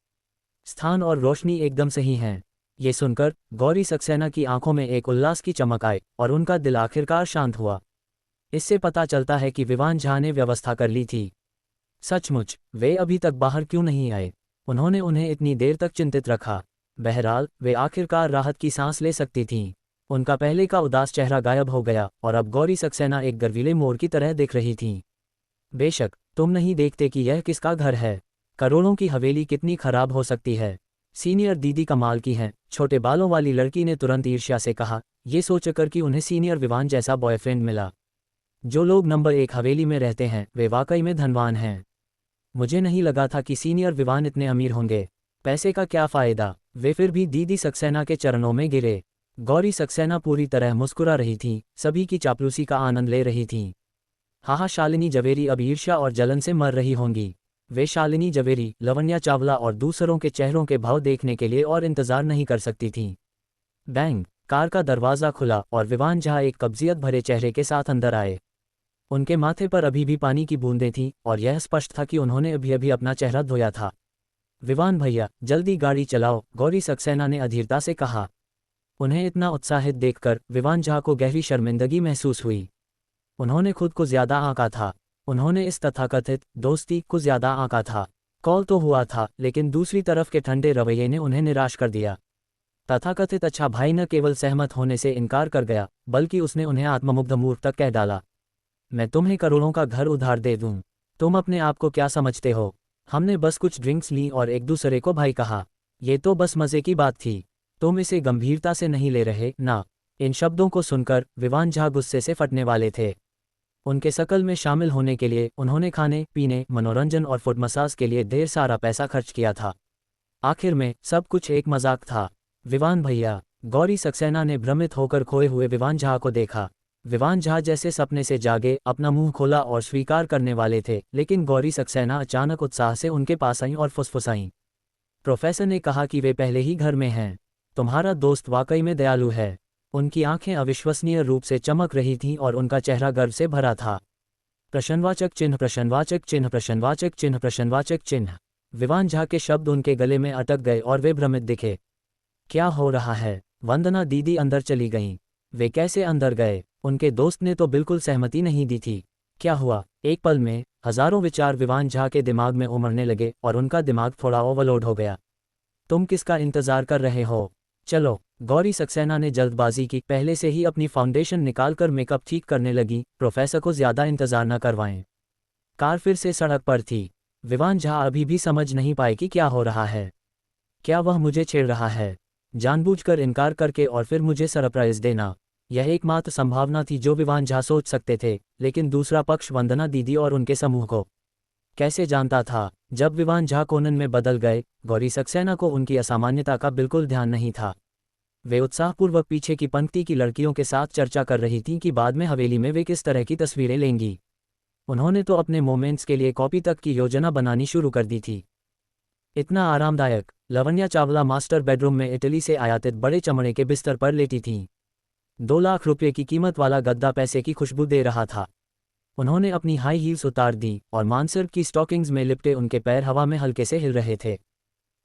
स्थान और रोशनी एकदम सही हैं। ये सुनकर गौरी सक्सेना की आंखों में एक उल्लास की चमक आई और उनका दिल आखिरकार शांत हुआ। इससे पता चलता है कि विवान झा ने व्यवस्था कर ली थी। सचमुच, वे अभी तक बाहर क्यों नहीं आए? उन्होंने उन्हें इतनी देर तक चिंतित रखा। बहरहाल वे आखिरकार राहत की सांस ले सकती थीं। उनका पहले का उदास चेहरा गायब हो गया और अब गौरी सक्सेना एक गर्वीले मोर की तरह दिख रही थीं। बेशक, तुम नहीं देखते कि यह किसका घर है? करोड़ों की हवेली कितनी खराब हो सकती है। सीनियर दीदी कमाल की हैं, छोटे बालों वाली लड़की ने तुरंत ईर्ष्या से कहा, ये सोचकर कि उन्हें सीनियर विवान जैसा बॉयफ्रेंड मिला। जो लोग नंबर 1 हवेली में रहते हैं वे वाकई में धनवान हैं। मुझे नहीं लगा था कि सीनियर विवान इतने अमीर होंगे। पैसे का क्या फ़ायदा? वे फिर भी दीदी सक्सेना के चरणों में गिरे। गौरी सक्सेना पूरी तरह मुस्कुरा रही थीं, सभी की चापलूसी का आनंद ले रही थीं। हाँ, शालिनी जवेरी अब ईर्ष्या और जलन से मर रही होंगी। वे शालिनी जवेरी, लवण्या चावला और दूसरों के चेहरों के भाव देखने के लिए और इंतजार नहीं कर सकती थीं। बैंग, कार का दरवाज़ा खुला और विवान झा एक कब्जियत भरे चेहरे के साथ अंदर आए। उनके माथे पर अभी भी पानी की बूंदें थीं और यह स्पष्ट था कि उन्होंने अभी अभी अपना चेहरा धोया था। विवान भैया, जल्दी गाड़ी चलाओ, गौरी सक्सेना ने अधीरता से कहा। उन्हें इतना उत्साहित देखकर विवान झा को गहरी शर्मिंदगी महसूस हुई। उन्होंने खुद को ज्यादा आंका था। उन्होंने इस तथाकथित दोस्ती को ज्यादा आंका था। कॉल तो हुआ था, लेकिन दूसरी तरफ के ठंडे रवैये ने उन्हें निराश कर दिया। तथाकथित अच्छा भाई न केवल सहमत होने से इनकार कर गया, बल्कि उसने उन्हें आत्ममुग्ध मूर्ख तक कह डाला। मैं तुम्हें करोड़ों का घर उधार दे दूं। तुम अपने आप को क्या समझते हो? हमने बस कुछ ड्रिंक्स ली और एक दूसरे को भाई कहा। ये तो बस मजे की बात थी। तुम इसे गंभीरता से नहीं ले रहे ना? इन शब्दों को सुनकर विवान झा गुस्से से फटने वाले थे। उनके सर्कल में शामिल होने के लिए उन्होंने खाने पीने, मनोरंजन और फुट मसाज के लिए ढेर सारा पैसा खर्च किया था। आखिर में सब कुछ एक मजाक था। विवान भैया, गौरी सक्सेना ने भ्रमित होकर खोए हुए विवान झा को देखा। विवान झा जैसे सपने से जागे अपना मुंह खोला और स्वीकार करने वाले थे, लेकिन गौरी सक्सेना अचानक उत्साह से उनके पास आईं और फुसफुसाईं। प्रोफेसर ने कहा कि वे पहले ही घर में हैं। तुम्हारा दोस्त वाकई में दयालु है। उनकी आंखें अविश्वसनीय रूप से चमक रही थीं और उनका चेहरा गर्व से भरा था। प्रश्नवाचक चिन्ह, प्रश्नवाचक चिन्ह, प्रश्नवाचक चिन्ह, प्रश्नवाचक चिन्ह। विवान झा के शब्द उनके गले में अटक गए और वे भ्रमित दिखे। क्या हो रहा है? वंदना दीदी अंदर चली गईं। वे कैसे अंदर गए? उनके दोस्त ने तो बिल्कुल सहमति नहीं दी थी। क्या हुआ? एक पल में हजारों विचार विवान झा के दिमाग में उमड़ने लगे और उनका दिमाग थोड़ा ओवरलोड हो गया। तुम किसका इंतजार कर रहे हो? चलो, गौरी सक्सेना ने जल्दबाजी की, पहले से ही अपनी फाउंडेशन निकालकर मेकअप ठीक करने लगी। प्रोफेसर को ज्यादा इंतजार न करवाएं। कार फिर से सड़क पर थी। विवान झा अभी भी समझ नहीं पाए कि क्या हो रहा है। क्या वह मुझे छेड़ रहा है? जानबूझकर इनकार करके और फिर मुझे सरप्राइज देना। यह एकमात्र संभावना थी जो विवान झा सोच सकते थे, लेकिन दूसरा पक्ष वंदना दीदी और उनके समूह को कैसे जानता था? जब विवान झा कोनन में बदल गए, गौरी सक्सेना को उनकी असामान्यता का बिल्कुल ध्यान नहीं था। वे उत्साहपूर्वक पीछे की पंक्ति की लड़कियों के साथ चर्चा कर रही थीं कि बाद में हवेली में वे किस तरह की तस्वीरें लेंगी। उन्होंने तो अपने मोमेंट्स के लिए कॉपी तक की योजना बनानी शुरू कर दी थी। इतना आरामदायक। लवण्या चावला मास्टर बेडरूम में इटली से आयातित बड़े चमड़े के बिस्तर पर लेटी थीं। 2 लाख रुपये की कीमत वाला गद्दा पैसे की खुशबू दे रहा था। उन्होंने अपनी हाई हील्स उतार दी और मानसर की स्टॉकिंग्स में लिपटे उनके पैर हवा में हल्के से हिल रहे थे।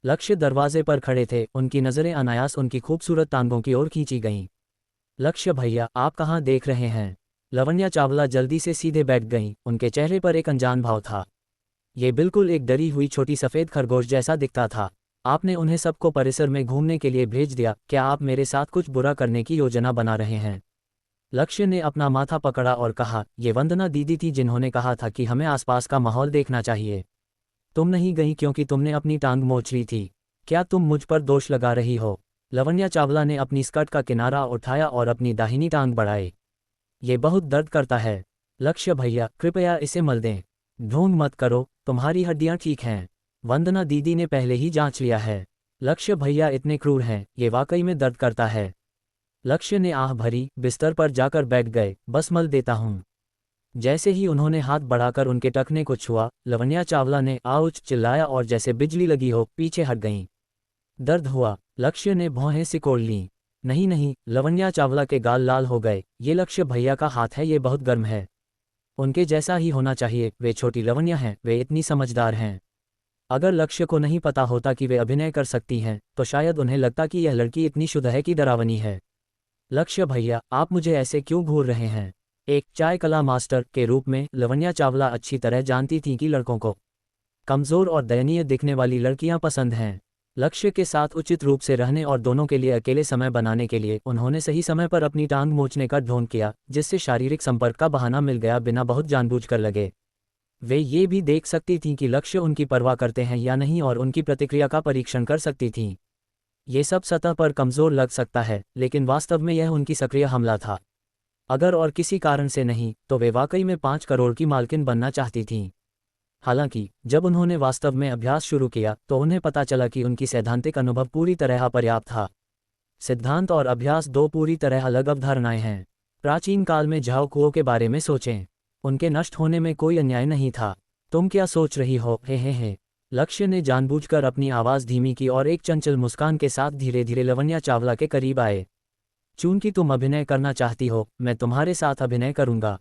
लक्ष्य दरवाजे पर खड़े थे, उनकी नज़रें अनायास उनकी खूबसूरत टांगों की ओर खींची गईं। लक्ष्य भैया, आप कहाँ देख रहे हैं? लवण्या चावला जल्दी से सीधे बैठ गईं, उनके चेहरे पर एक अनजान भाव था। ये बिल्कुल एक डरी हुई छोटी सफ़ेद खरगोश जैसा दिखता था। आपने उन्हें सबको परिसर में घूमने के लिए भेज दिया, क्या आप मेरे साथ कुछ बुरा करने की योजना बना रहे हैं? लक्ष्य ने अपना माथा पकड़ा और कहा, ये वंदना दीदी थी जिन्होंने कहा था कि हमें आसपास का माहौल देखना चाहिए। तुम नहीं गई क्योंकि तुमने अपनी टांग मोच ली थी। क्या तुम मुझ पर दोष लगा रही हो? लवण्या चावला ने अपनी स्कर्ट का किनारा उठाया और अपनी दाहिनी टांग बढ़ाई। ये बहुत दर्द करता है। लक्ष्य भैया, कृपया इसे मल दें। ढोंग मत करो, तुम्हारी हड्डियां ठीक हैं। वंदना दीदी ने पहले ही जांच लिया है। लक्ष्य भैया इतने क्रूर हैं, ये वाकई में दर्द करता है। लक्ष्य ने आह भरी, बिस्तर पर जाकर बैठ गए, बस मल देता हूँ। जैसे ही उन्होंने हाथ बढ़ाकर उनके टखने को छुआ, लवण्या चावला ने आउच चिल्लाया और जैसे बिजली लगी हो पीछे हट गईं। दर्द हुआ? लक्ष्य ने भौहें सिकोड़ लीं। नहीं नहीं, लवण्या चावला के गाल लाल हो गए। ये लक्ष्य भैया का हाथ है, ये बहुत गर्म है। उनके जैसा ही होना चाहिए। वे छोटी लवण्या हैं, वे इतनी समझदार हैं। अगर लक्ष्य को नहीं पता होता कि वे अभिनय कर सकती हैं, तो शायद उन्हें लगता कि यह लड़की इतनी शुद्ध है कि डरावनी है। लक्ष्य भैया, आप मुझे ऐसे क्यों घूर रहे हैं? एक चाय कला मास्टर के रूप में लवण्या चावला अच्छी तरह जानती थीं कि लड़कों को कमज़ोर और दयनीय दिखने वाली लड़कियां पसंद हैं। लक्ष्य के साथ उचित रूप से रहने और दोनों के लिए अकेले समय बनाने के लिए उन्होंने सही समय पर अपनी टांग मोचने का ढोंग किया, जिससे शारीरिक संपर्क का बहाना मिल गया बिना बहुत जानबूझकर लगे। वे ये भी देख सकती थीं कि लक्ष्य उनकी परवाह करते हैं या नहीं और उनकी प्रतिक्रिया का परीक्षण कर सकती थीं। ये सब सतह पर कमज़ोर लग सकता है, लेकिन वास्तव में यह उनकी सक्रिय हमला था। अगर और किसी कारण से नहीं, तो वे वाकई में 5 करोड़ की मालकिन बनना चाहती थीं। हालांकि जब उन्होंने वास्तव में अभ्यास शुरू किया तो उन्हें पता चला कि उनकी सैद्धांतिक अनुभव पूरी तरह अपर्याप्त था। सिद्धांत और अभ्यास 2 पूरी तरह अलग अवधारणाएं हैं। प्राचीन काल में झाओ कुओं के बारे में सोचें। उनके नष्ट होने में कोई अन्याय नहीं था। तुम क्या सोच रही हो? हे। लक्ष्य ने जानबूझकर अपनी आवाज़ धीमी की और एक चंचल मुस्कान के साथ धीरे धीरे लवण्या चावला के करीब आए। चूंकि तुम अभिनय करना चाहती हो, मैं तुम्हारे साथ अभिनय करूंगा।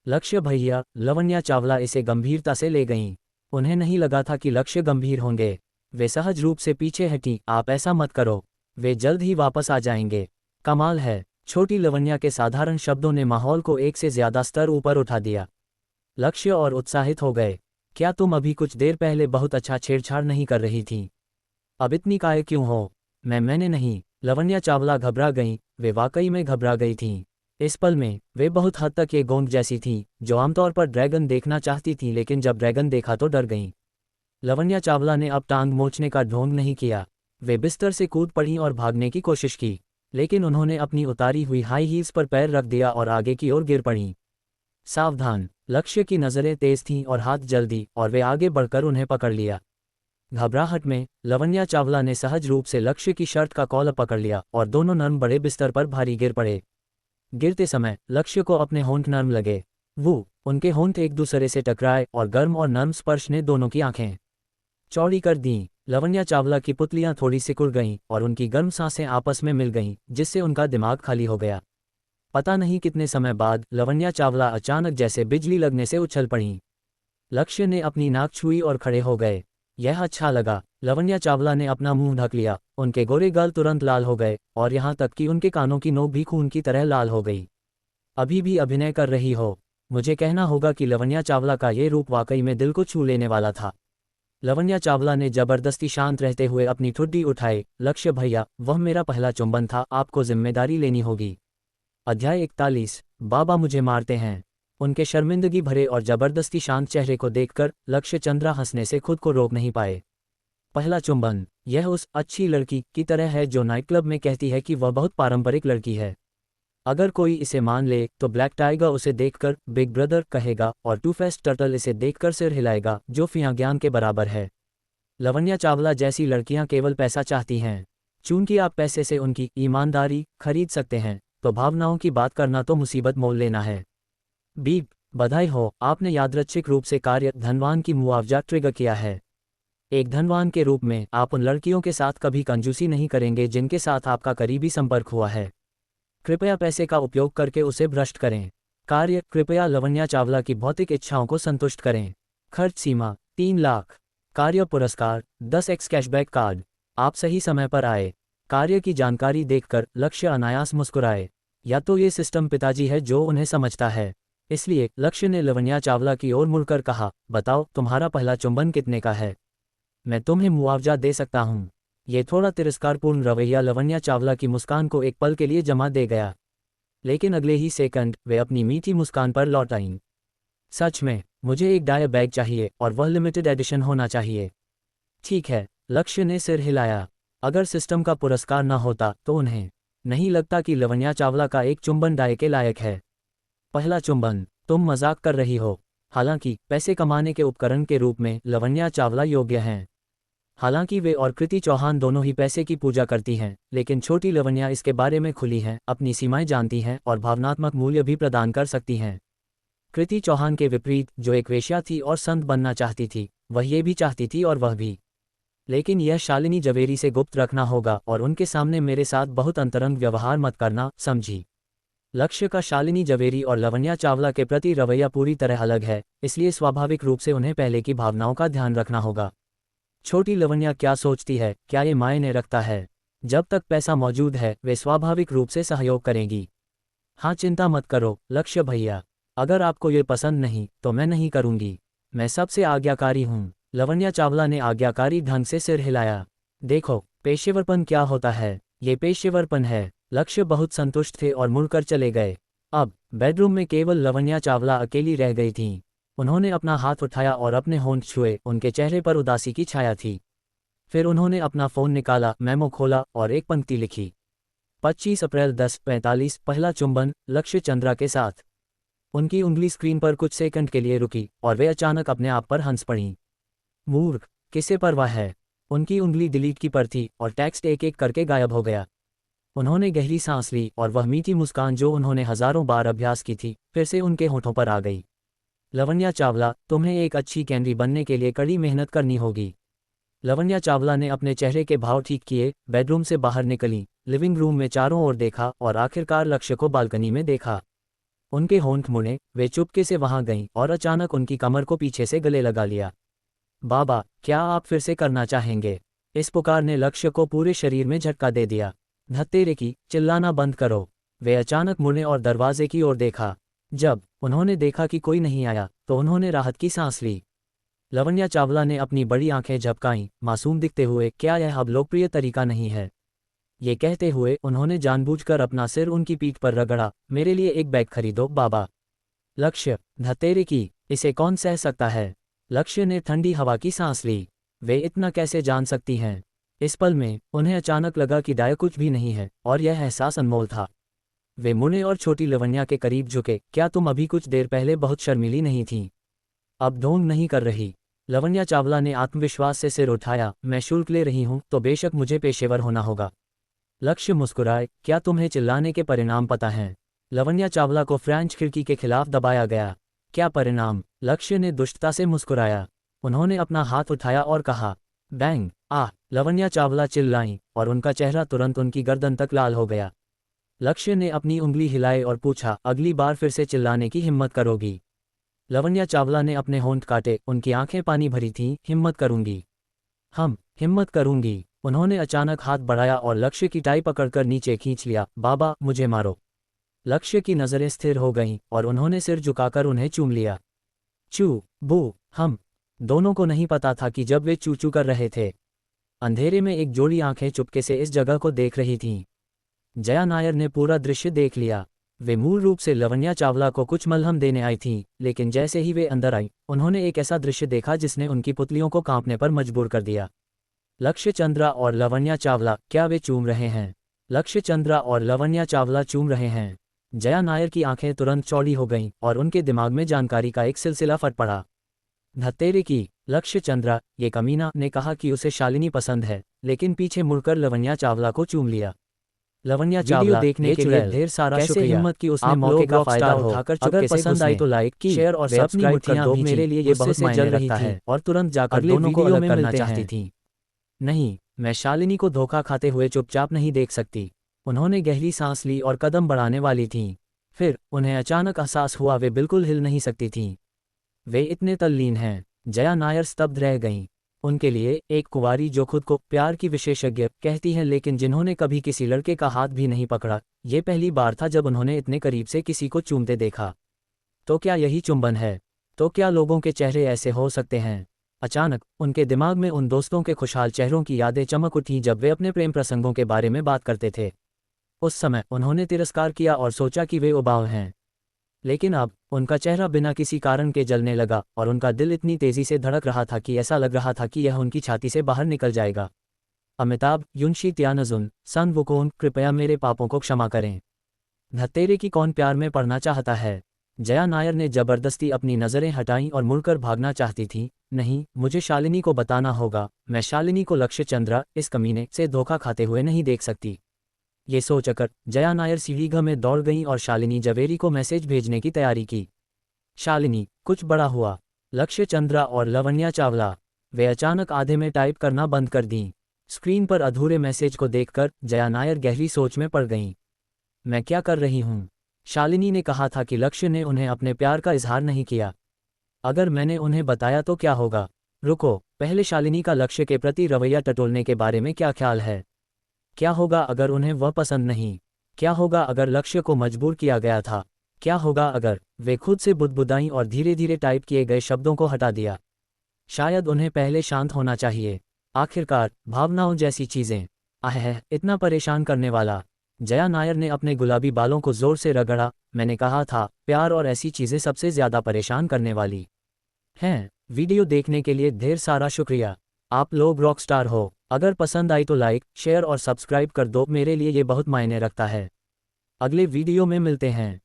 लक्ष्य भैया, लवण्या चावला इसे गंभीरता से ले गईं। उन्हें नहीं लगा था कि लक्ष्य गंभीर होंगे। वे सहज रूप से पीछे हटी। आप ऐसा मत करो, वे जल्द ही वापस आ जाएंगे। कमाल है। छोटी लवण्या के साधारण शब्दों ने माहौल को एक से ज्यादा स्तर ऊपर उठा दिया। लक्ष्य और उत्साहित हो गए। क्या तुम अभी कुछ देर पहले बहुत अच्छा छेड़छाड़ नहीं कर रही थीं? अब इतनी काहे क्यों हो? मैंने नहीं। लवण्या चावला घबरा गईं। वे वाकई में घबरा गई थीं। इस पल में वे बहुत हद तक ये गोंद जैसी थीं, जो आमतौर पर ड्रैगन देखना चाहती थीं, लेकिन जब ड्रैगन देखा तो डर गईं। लवण्या चावला ने अब टांग मोचने का ढोंग नहीं किया। वे बिस्तर से कूद पड़ीं और भागने की कोशिश की, लेकिन उन्होंने अपनी उतारी हुई हाई हील्स पर पैर रख दिया और आगे की ओर गिर पड़ीं। सावधान! लक्ष्य की नज़रें तेज थीं और हाथ जल्दी, और वे आगे बढ़कर उन्हें पकड़ लिया। घबराहट में लवण्या चावला ने सहज रूप से लक्ष्य की शर्ट का कॉलर पकड़ लिया और दोनों नर्म बड़े बिस्तर पर भारी गिर पड़े। गिरते समय लक्ष्य को अपने होंठ नर्म लगे। उनके होंठ एक दूसरे से टकराए और गर्म और नर्म स्पर्श ने दोनों की आंखें चौड़ी कर दीं। लवण्या चावला की पुतलियां थोड़ी सिकुड़ गईं और उनकी गर्म सांसें आपस में मिल गईं, जिससे उनका दिमाग खाली हो गया। पता नहीं कितने समय बाद लवण्या चावला अचानक जैसे बिजली लगने से उछल पड़ीं। लक्ष्य ने अपनी नाक छुई और खड़े हो गए। यह अच्छा लगा। लवण्या चावला ने अपना मुंह ढक लिया। उनके गोरे गाल तुरंत लाल हो गए और यहाँ तक कि उनके कानों की नोक भी खून की तरह लाल हो गई। अभी भी अभिनय कर रही हो? मुझे कहना होगा कि लवण्या चावला का ये रूप वाकई में दिल को छू लेने वाला था। लवण्या चावला ने जबरदस्ती शांत रहते हुए अपनी ठुड्डी उठाई। लक्ष्य भैया, वह मेरा पहला चुंबन था, आपको जिम्मेदारी लेनी होगी। अध्याय 41। बाबा मुझे मारते हैं। उनके शर्मिंदगी भरे और जबरदस्ती शांत चेहरे को देखकर लक्ष्य चंद्रा हंसने से खुद को रोक नहीं पाए। पहला चुंबन, यह उस अच्छी लड़की की तरह है जो नाइट क्लब में कहती है कि वह बहुत पारंपरिक लड़की है। अगर कोई इसे मान ले तो ब्लैक टाइगर उसे देखकर बिग ब्रदर कहेगा और टू फेस्ड टर्टल इसे देखकर सिर हिलाएगा, जो फिया ज्ञान के बराबर है। लवण्या चावला जैसी लड़कियां केवल पैसा चाहती हैं। चूंकि आप पैसे से उनकी ईमानदारी खरीद सकते हैं, तो भावनाओं की बात करना तो मुसीबत मोल लेना है। बीप! बधाई हो, आपने यादृच्छिक रूप से कार्य धनवान की मुआवजा ट्रिगर किया है। एक धनवान के रूप में आप उन लड़कियों के साथ कभी कंजूसी नहीं करेंगे जिनके साथ आपका करीबी संपर्क हुआ है। कृपया पैसे का उपयोग करके उसे भ्रष्ट करें। कार्य, कृपया लवण्या चावला की भौतिक इच्छाओं को संतुष्ट करें। खर्च सीमा 3 लाख। कार्य पुरस्कार 10x कैशबैक कार्ड। आप सही समय पर आए। कार्य की जानकारी देखकर लक्ष्य अनायास मुस्कुराए। या तो ये सिस्टम पिताजी है जो उन्हें समझता है। इसलिए लक्ष्य ने लवण्या चावला की ओर मुड़कर कहा, बताओ तुम्हारा पहला चुंबन कितने का है? मैं तुम्हें मुआवजा दे सकता हूँ। ये थोड़ा तिरस्कारपूर्ण रवैया लवण्या चावला की मुस्कान को एक पल के लिए जमा दे गया, लेकिन अगले ही सेकंड वे अपनी मीठी मुस्कान पर लौट आईं। सच में, मुझे एक डायर बैग चाहिए और वह लिमिटेड एडिशन होना चाहिए। ठीक है, लक्ष्य ने सिर हिलाया। अगर सिस्टम का पुरस्कार न होता तो उन्हें नहीं लगता कि लवण्या चावला का एक चुंबन डाय के लायक है। पहला चुंबन, तुम मजाक कर रही हो। हालांकि पैसे कमाने के उपकरण के रूप में लवण्या चावला योग्य हैं। हालांकि वे और कृति चौहान दोनों ही पैसे की पूजा करती हैं, लेकिन छोटी लवण्या इसके बारे में खुली हैं, अपनी सीमाएं जानती हैं और भावनात्मक मूल्य भी प्रदान कर सकती हैं। कृति चौहान के विपरीत, जो एक वेश्या थी और संत बनना चाहती थी, वह ये भी चाहती थी और वह भी। लेकिन यह शालिनी जवेरी से गुप्त रखना होगा और उनके सामने मेरे साथ बहुत अंतरंग व्यवहार मत करना, समझी? लक्ष्य का शालिनी जवेरी और लवण्या चावला के प्रति रवैया पूरी तरह अलग है, इसलिए स्वाभाविक रूप से उन्हें पहले की भावनाओं का ध्यान रखना होगा। छोटी लवण्या क्या सोचती है, क्या ये मायने रखता है? जब तक पैसा मौजूद है वे स्वाभाविक रूप से सहयोग करेंगी। हाँ, चिंता मत करो लक्ष्य भैया, अगर आपको ये पसंद नहीं तो मैं नहीं करूँगी। मैं सबसे आज्ञाकारी हूँ। लवण्या चावला ने आज्ञाकारी ढंग से सिर हिलाया। देखो, पेशेवरपन क्या होता है, ये पेशेवरपन है। लक्ष्य बहुत संतुष्ट थे और मुड़कर चले गए। अब बेडरूम में केवल लवण्या चावला अकेली रह गई थीं। उन्होंने अपना हाथ उठाया और अपने होंठ छुए, उनके चेहरे पर उदासी की छाया थी। फिर उन्होंने अपना फ़ोन निकाला, मेमो खोला और एक पंक्ति लिखी। 25 अप्रैल 10:45 पहला चुंबन लक्ष्य चंद्रा के साथ। उनकी उंगली स्क्रीन पर कुछ सेकंड के लिए रुकी और वे अचानक अपने आप पर हंस पड़ीं। मूर्ख, किसे परवाह है? उनकी उंगली डिलीट की पर थी और टेक्स्ट एक एक करके गायब हो गया। उन्होंने गहरी सांस ली और वह मीठी मुस्कान जो उन्होंने हजारों बार अभ्यास की थी, फिर से उनके होठों पर आ गई। लवण्या चावला, तुम्हें एक अच्छी कैंडी बनने के लिए कड़ी मेहनत करनी होगी। लवण्या चावला ने अपने चेहरे के भाव ठीक किए, बेडरूम से बाहर निकली, लिविंग रूम में चारों ओर देखा और आखिरकार लक्ष्य को बालकनी में देखा। उनके होंठ मुड़े, वे चुपके से वहां गईं और अचानक उनकी कमर को पीछे से गले लगा लिया। बाबा, क्या आप फिर से करना चाहेंगे? इस पुकार ने लक्ष्य को पूरे शरीर में झटका दे दिया। धत्तेरे की, चिल्लाना बंद करो। वे अचानक मुड़े और दरवाजे की ओर देखा। जब उन्होंने देखा कि कोई नहीं आया तो उन्होंने राहत की सांस ली। लवण्या चावला ने अपनी बड़ी आंखें झपकाईं, मासूम दिखते हुए, क्या यह अब लोकप्रिय तरीका नहीं है? ये कहते हुए उन्होंने जानबूझकर अपना सिर उनकी पीठ पर रगड़ा। मेरे लिए एक बैग खरीदो बाबा। लक्ष्य, धत्तेरे की, इसे कौन सह सकता है? लक्ष्य ने ठंडी हवा की सांस ली। वे इतना कैसे जान सकती हैं? इस पल में उन्हें अचानक लगा कि दाया कुछ भी नहीं है और यह एहसास अनमोल था। वे मुड़े और छोटी लवण्या के करीब झुके। क्या तुम अभी कुछ देर पहले बहुत शर्मीली नहीं थीं? अब ढोंग नहीं कर रही? लवण्या चावला ने आत्मविश्वास से सिर उठाया। मैं शुल्क ले रही हूं तो बेशक मुझे पेशेवर होना होगा। लक्ष्य मुस्कुराए। क्या तुम्हें चिल्लाने के परिणाम पता हैं? लवण्या चावला को फ्रेंच खिड़की के खिलाफ दबाया गया। क्या परिणाम? लक्ष्य ने दुष्टता से मुस्कुराया। उन्होंने अपना हाथ उठाया और कहा, बैंग। लवण्या चावला चिल्लाईं और उनका चेहरा तुरंत उनकी गर्दन तक लाल हो गया। लक्ष्य ने अपनी उंगली हिलाई और पूछा, अगली बार फिर से चिल्लाने की हिम्मत करोगी? लवण्या चावला ने अपने होंठ काटे, उनकी आंखें पानी भरी थीं। हिम्मत करूंगी, हिम्मत करूंगी। उन्होंने अचानक हाथ बढ़ाया और लक्ष्य की टाई पकड़कर नीचे खींच लिया। बाबा, मुझे मारो। लक्ष्य की नज़रें स्थिर हो गईं और उन्होंने सिर झुकाकर उन्हें चूम लिया। चू बू हम दोनों को नहीं पता था कि जब वे चू चू कर रहे थे, अंधेरे में एक जोड़ी आंखें चुपके से इस जगह को देख रही थीं। जया नायर ने पूरा दृश्य देख लिया। वे मूल रूप से लवण्या चावला को कुछ मलहम देने आई थीं, लेकिन जैसे ही वे अंदर आई, उन्होंने एक ऐसा दृश्य देखा जिसने उनकी पुतलियों को कांपने पर मजबूर कर दिया। लक्ष्य चंद्रा और लवण्या चावला, क्या वे चूम रहे हैं? लक्ष्य चंद्रा और लवण्या चावला चूम रहे हैं। जया नायर की आंखें तुरंत चौड़ी हो गईं और उनके दिमाग में जानकारी का एक सिलसिला फट पड़ा। धत्तेरे की, लक्ष्य चंद्रा, ये कमीना ने कहा कि उसे शालिनी पसंद है, लेकिन पीछे मुड़कर लवण्या चावला को चूम लिया। लवन्या चावला देखने के लिए ढेर सारा शुक्रिया। हिम्मत की उसने मौके का फायदा उठाकर अगर पसंद आई तो लाइक की, शेयर और सब्सक्राइब कर दो। मेरे लिए ये बहुत मायने रखता है और तुरंत जाकर दोनों को अलग करना चाहती थी। नहीं, मैं शालिनी को धोखा खाते हुए चुपचाप नहीं देख सकती। उन्होंने गहरी सांस ली और कदम बढ़ाने वाली थीं। फिर उन्हें अचानक एहसास हुआ वे बिल्कुल हिल नहीं सकती थीं। वे इतने तल्लीन हैं। जया नायर स्तब्ध रह गईं। उनके लिए एक कुंवारी जो खुद को प्यार की विशेषज्ञ कहती है लेकिन जिन्होंने कभी किसी लड़के का हाथ भी नहीं पकड़ा, ये पहली बार था जब उन्होंने इतने करीब से किसी को चूमते देखा। तो क्या यही चुंबन है? तो क्या लोगों के चेहरे ऐसे हो सकते हैं? अचानक उनके दिमाग में उन दोस्तों के खुशहाल चेहरों की यादें चमक उठीं जब वे अपने प्रेम प्रसंगों के बारे में बात करते थे। उस समय उन्होंने तिरस्कार किया और सोचा कि वे उबाऊ हैं। लेकिन अब उनका चेहरा बिना किसी कारण के जलने लगा और उनका दिल इतनी तेजी से धड़क रहा था कि ऐसा लग रहा था कि यह उनकी छाती से बाहर निकल जाएगा। अमिताभ युनशी त्यानजुन सन वुकोन, कृपया मेरे पापों को क्षमा करें। धत्तेरे की कौन प्यार में पड़ना चाहता है? जया नायर ने जबरदस्ती अपनी नज़रें हटाईं और मुड़कर भागना चाहती थी। नहीं, मुझे शालिनी को बताना होगा। मैं शालिनी को लक्ष्य चंद्रा इस कमीने से धोखा खाते हुए नहीं देख सकती। ये सोचकर जया नायर सीढ़ीघर में दौड़ गईं और शालिनी जवेरी को मैसेज भेजने की तैयारी की। शालिनी, कुछ बड़ा हुआ। लक्ष्य चंद्रा और लवन्या चावला। वे अचानक आधे में टाइप करना बंद कर दीं। स्क्रीन पर अधूरे मैसेज को देखकर जया नायर गहरी सोच में पड़ गईं। मैं क्या कर रही हूँ? शालिनी ने कहा था कि लक्ष्य ने उन्हें अपने प्यार का इजहार नहीं किया। अगर मैंने उन्हें बताया तो क्या होगा? रुको, पहले शालिनी का लक्ष्य के प्रति रवैया टटोलने के बारे में क्या ख्याल है? क्या होगा अगर उन्हें वह पसंद नहीं? क्या होगा अगर लक्ष्य को मजबूर किया गया था? क्या होगा अगर वे खुद से बुदबुदाईं और धीरे धीरे टाइप किए गए शब्दों को हटा दिया? शायद उन्हें पहले शांत होना चाहिए। आखिरकार भावनाओं जैसी चीजें, इतना परेशान करने वाला। जया नायर ने अपने गुलाबी बालों को जोर से रगड़ा। मैंने कहा था, प्यार और ऐसी चीजें सबसे ज्यादा परेशान करने वाली हैं। वीडियो देखने के लिए ढेर सारा शुक्रिया। आप लोग रॉक स्टार हो। अगर पसंद आई तो लाइक, शेयर और सब्सक्राइब कर दो। मेरे लिए ये बहुत मायने रखता है। अगले वीडियो में मिलते हैं।